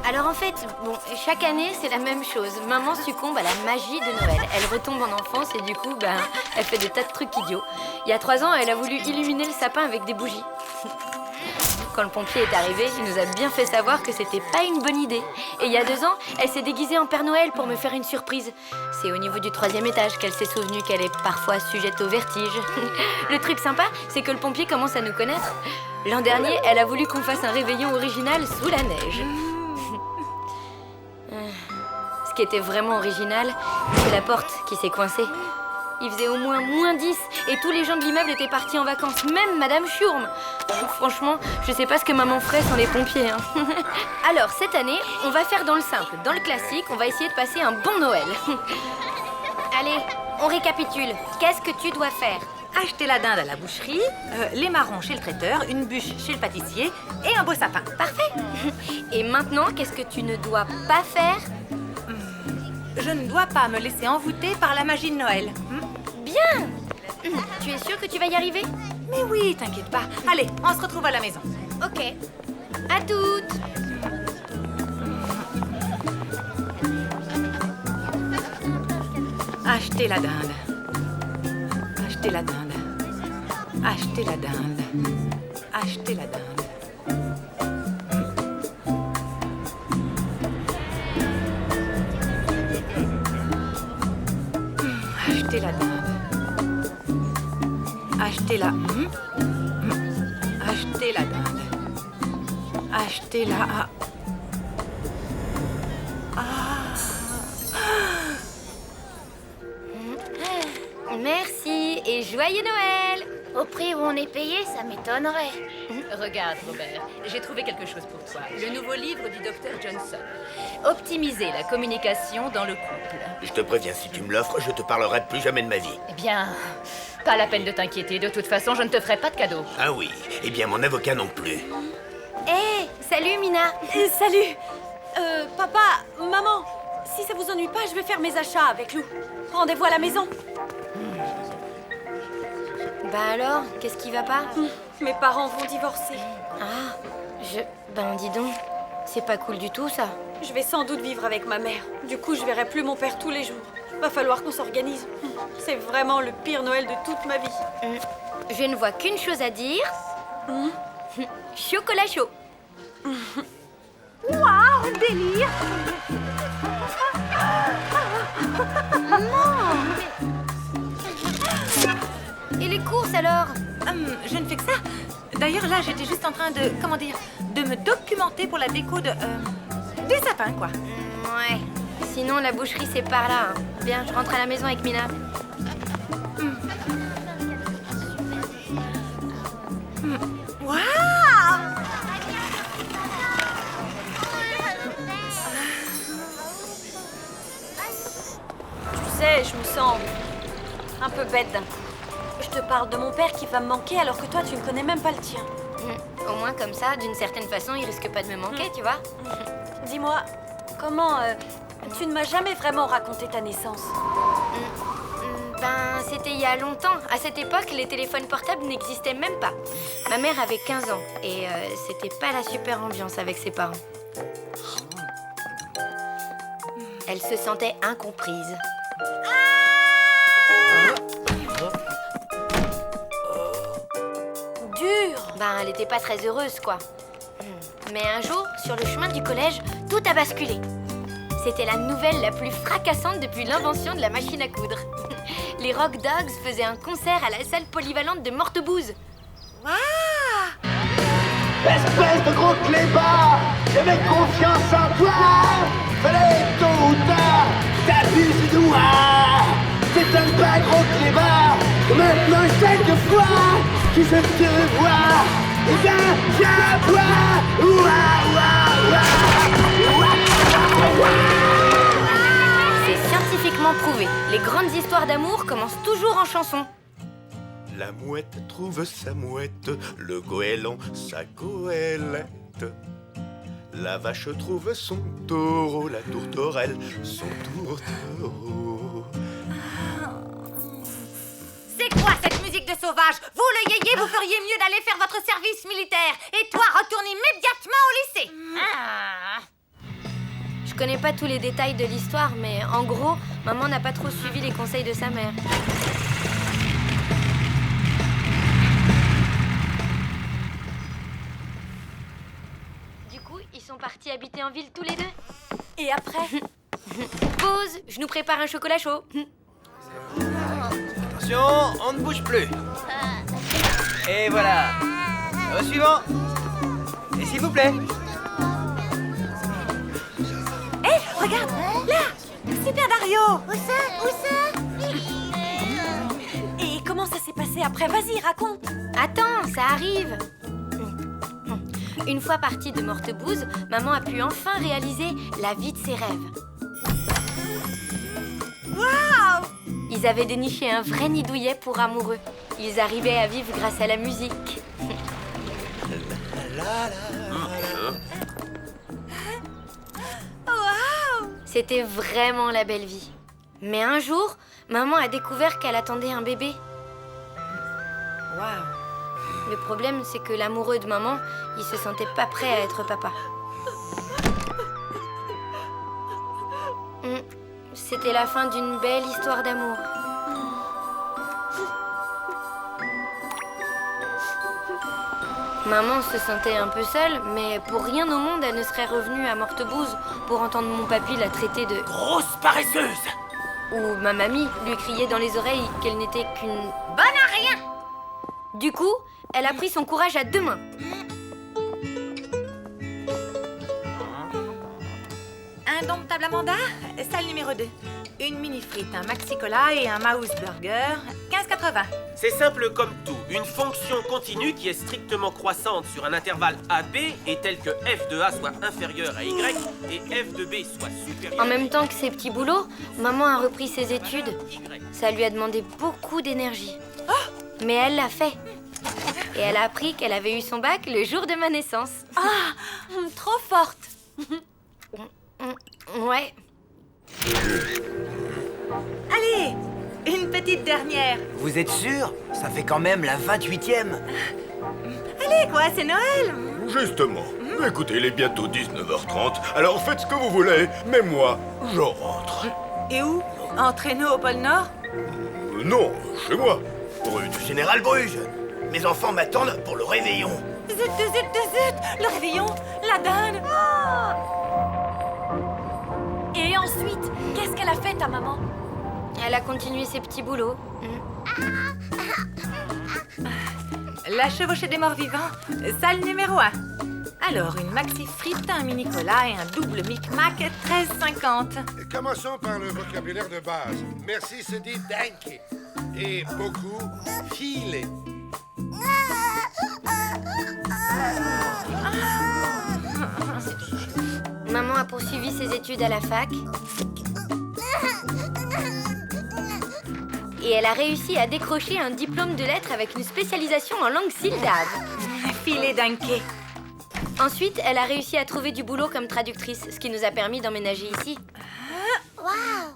[SPEAKER 1] Alors en fait, bon, chaque année, c'est la même chose. Maman succombe à la magie de Noël. Elle retombe en enfance et du coup, elle fait des tas de trucs idiots. Il y a 3 ans, elle a voulu illuminer le sapin avec des bougies. Quand le pompier est arrivé, il nous a bien fait savoir que c'était pas une bonne idée. Et il y a 2 ans, elle s'est déguisée en Père Noël pour me faire une surprise. C'est au niveau du 3e étage qu'elle s'est souvenue qu'elle est parfois sujette au vertige. Le truc sympa, c'est que le pompier commence à nous connaître. L'an dernier, elle a voulu qu'on fasse un réveillon original sous la neige. Ce qui était vraiment original, c'est la porte qui s'est coincée. Il faisait au moins -10 et tous les gens de l'immeuble étaient partis en vacances, même Madame Schurm. Franchement, je sais pas ce que maman ferait sans les pompiers. Alors, cette année, on va faire dans le simple, dans le classique, on va essayer de passer un bon Noël. Allez, on récapitule. Qu'est-ce que tu dois faire?
[SPEAKER 3] Acheter la dinde à la boucherie, les marrons chez le traiteur, une bûche chez le pâtissier et un beau sapin.
[SPEAKER 1] Parfait. Et maintenant, qu'est-ce que tu ne dois pas faire?
[SPEAKER 3] Je ne dois pas me laisser envoûter par la magie de Noël.
[SPEAKER 1] Bien. Tu es sûre que tu vas y arriver?
[SPEAKER 3] Mais oui, t'inquiète pas. Allez, on se retrouve à la maison.
[SPEAKER 1] Ok. À toutes.
[SPEAKER 3] Acheter la dinde. Acheter la dinde. Acheter la dinde. Acheter la dinde. Acheter la dinde. Acheter la... Acheter la dinde. Acheter la...
[SPEAKER 1] Merci et joyeux Noël!
[SPEAKER 9] Au prix où on est payé, ça m'étonnerait.
[SPEAKER 10] Regarde, Robert, j'ai trouvé quelque chose pour toi. Le nouveau livre du Dr Johnson. Optimiser la communication dans le couple.
[SPEAKER 2] Je te préviens, si tu me l'offres, je te parlerai plus jamais de ma vie.
[SPEAKER 10] Eh bien, pas la peine de t'inquiéter. De toute façon, je ne te ferai pas de cadeau.
[SPEAKER 2] Ah oui, eh bien mon avocat non plus.
[SPEAKER 1] Hé, salut Mina.
[SPEAKER 4] Salut. Papa, maman, si ça vous ennuie pas, je vais faire mes achats avec Lou. Rendez-vous à la maison.
[SPEAKER 1] Bah alors, qu'est-ce qui va pas?
[SPEAKER 4] Mes parents vont divorcer.
[SPEAKER 1] Ah, Ben dis donc, c'est pas cool du tout ça.
[SPEAKER 4] Je vais sans doute vivre avec ma mère. Du coup, je verrai plus mon père tous les jours. Va falloir qu'on s'organise. C'est vraiment le pire Noël de toute ma vie.
[SPEAKER 1] Je ne vois qu'une chose à dire. Chocolat chaud.
[SPEAKER 4] Waouh, délire.
[SPEAKER 1] alors?
[SPEAKER 3] Je ne fais que ça. D'ailleurs, là, j'étais juste en train de, de me documenter pour la déco des sapins, quoi.
[SPEAKER 1] Ouais. Sinon, la boucherie, c'est par là. Hein. Bien, je rentre à la maison avec Mina.
[SPEAKER 3] Waouh!
[SPEAKER 4] Tu sais, je me sens un peu bête d'un coup. Je te parle de mon père qui va me manquer alors que toi, tu ne connais même pas le tien.
[SPEAKER 1] Au moins, comme ça, d'une certaine façon, il risque pas de me manquer, tu vois.
[SPEAKER 4] Dis-moi, comment... tu ne m'as jamais vraiment raconté ta naissance.
[SPEAKER 1] Ben, c'était il y a longtemps. À cette époque, les téléphones portables n'existaient même pas. Ma mère avait 15 ans et c'était pas la super ambiance avec ses parents. Elle se sentait incomprise.
[SPEAKER 4] Dur.
[SPEAKER 1] Ben, elle était pas très heureuse, quoi. Mais un jour, sur le chemin du collège, tout a basculé. C'était la nouvelle la plus fracassante depuis l'invention de la machine à coudre. Les Rock Dogs faisaient un concert à la salle polyvalente de Mortebouze.
[SPEAKER 3] Waouh!
[SPEAKER 16] Espèce de gros clébard! J'avais confiance en toi! Fallait tôt ou tard, t'abuses de moi! C'est un pas gros clébard! Maintenant chaque fois que je te vois, eh bien j'aboie!
[SPEAKER 1] C'est scientifiquement prouvé. Les grandes histoires d'amour commencent toujours en chanson.
[SPEAKER 2] La mouette trouve sa mouette, le goéland sa goélette. La vache trouve son taureau, la tourterelle son tourtereau.
[SPEAKER 9] C'est quoi cette musique de sauvage? Vous, le yéyé, vous feriez mieux d'aller faire votre service militaire. Et toi, retourne immédiatement au lycée.
[SPEAKER 1] Je connais pas tous les détails de l'histoire, mais en gros, maman n'a pas trop suivi les conseils de sa mère. Du coup, ils sont partis habiter en ville tous les deux.
[SPEAKER 4] Et après?
[SPEAKER 1] Pause, je nous prépare un chocolat chaud.
[SPEAKER 15] Attention, on ne bouge plus. Et voilà. Au suivant. Et s'il vous plaît.
[SPEAKER 3] Hé, regarde, là! Super Dario!
[SPEAKER 9] Où ça?
[SPEAKER 4] Et comment ça s'est passé après? Vas-y, raconte.
[SPEAKER 1] Attends, ça arrive. Une fois partie de Mortebouze, maman a pu enfin réaliser la vie de ses rêves.
[SPEAKER 3] Waouh!
[SPEAKER 1] Ils avaient déniché un vrai nid douillet pour amoureux. Ils arrivaient à vivre grâce à la musique. C'était vraiment la belle vie. Mais un jour, maman a découvert qu'elle attendait un bébé.
[SPEAKER 3] Waouh!
[SPEAKER 1] Le problème, c'est que l'amoureux de maman, il se sentait pas prêt à être papa. C'était la fin d'une belle histoire d'amour. Maman se sentait un peu seule, mais pour rien au monde, elle ne serait revenue à Mortebouze pour entendre mon papy la traiter de...
[SPEAKER 6] Grosse paresseuse!
[SPEAKER 1] Ou ma mamie lui crier dans les oreilles qu'elle n'était qu'une...
[SPEAKER 9] Bonne à rien!
[SPEAKER 1] Du coup, elle a pris son courage à deux mains.
[SPEAKER 3] Indomptable Amanda, salle numéro 2. Une mini frite, un maxi cola et un mouse burger, 15,80.
[SPEAKER 11] C'est simple comme tout. Une fonction continue qui est strictement croissante sur un intervalle AB est telle que f de A soit inférieur à Y et f de B soit supérieur.
[SPEAKER 1] En même temps que ses petits boulots, maman a repris ses études. Ça lui a demandé beaucoup d'énergie. Mais elle l'a fait. Et elle a appris qu'elle avait eu son bac le jour de ma naissance.
[SPEAKER 4] Ah, trop forte.
[SPEAKER 1] Ouais.
[SPEAKER 3] Allez, une petite dernière.
[SPEAKER 5] Vous êtes sûr? Ça fait quand même la 28e.
[SPEAKER 3] Allez, quoi, c'est Noël.
[SPEAKER 17] Justement. Écoutez, il est bientôt 19h30, alors faites ce que vous voulez, mais moi, je rentre.
[SPEAKER 3] Et où? En traîneau au pôle Nord?
[SPEAKER 17] Non, chez moi.
[SPEAKER 2] Rue du Général Bruges. Mes enfants m'attendent pour le réveillon.
[SPEAKER 3] Zut, zut, zut. Le réveillon, la dinde.
[SPEAKER 4] Et ensuite, qu'est-ce qu'elle a fait, ta maman?
[SPEAKER 1] Elle a continué ses petits boulots.
[SPEAKER 3] La chevauchée des morts vivants, salle numéro 1. Alors, une maxi frite, un mini cola et un double Mic-Mac, 13,50.
[SPEAKER 8] Commençons par le vocabulaire de base. Merci se dit danke. Et beaucoup, filet.
[SPEAKER 1] Maman a poursuivi ses études à la fac. Et elle a réussi à décrocher un diplôme de lettres avec une spécialisation en langue sildave.
[SPEAKER 3] Filet danke.
[SPEAKER 1] Ensuite, elle a réussi à trouver du boulot comme traductrice, ce qui nous a permis d'emménager ici.
[SPEAKER 9] Waouh!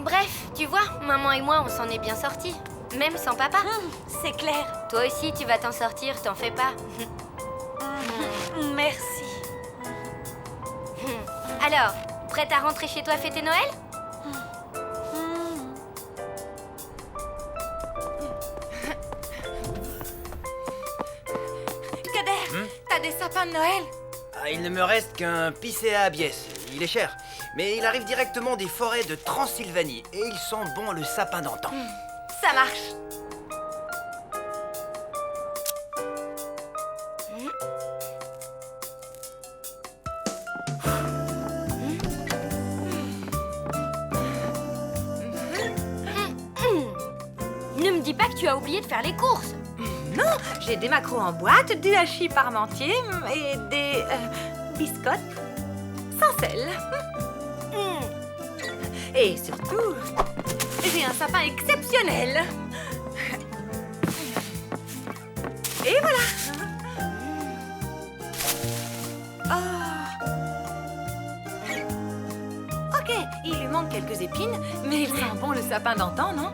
[SPEAKER 1] Bref, tu vois, maman et moi, on s'en est bien sortis. Même sans papa.
[SPEAKER 4] C'est clair.
[SPEAKER 1] Toi aussi, tu vas t'en sortir, t'en fais pas.
[SPEAKER 4] Merci.
[SPEAKER 1] Alors, prête à rentrer chez toi fêter Noël?
[SPEAKER 3] Kader, t'as des sapins de Noël?
[SPEAKER 5] Ah, il ne me reste qu'un Picea abies. Il est cher. Mais il arrive directement des forêts de Transylvanie. Et il sent bon le sapin d'antan.
[SPEAKER 3] Ça marche.
[SPEAKER 1] Ne me dis pas que tu as oublié de faire les courses.
[SPEAKER 3] Non, j'ai des maquereaux en boîte, du hachis parmentier et des biscottes sans sel. Et surtout, j'ai un sapin exceptionnel. Et voilà. Ok, il lui manque quelques épines, mais il sent bon le sapin d'antan, non?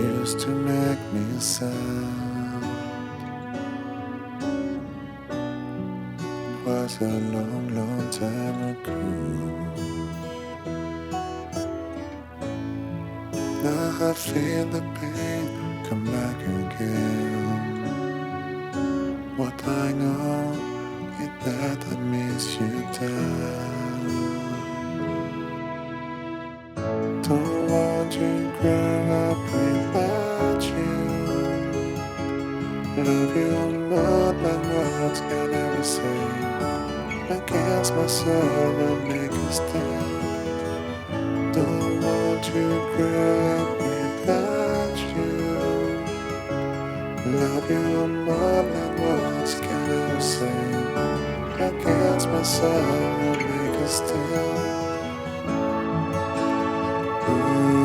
[SPEAKER 18] Used to make me sad. It was a long, long time ago. Now I feel the pain come back again. What I know is that I miss you, Dad. Don't want to grow up without you. Love you more than words can ever say. Against my soul and make a stand. Don't want to grow up without you. Love you more than words can ever say. Against my soul and make a stand. Ooh.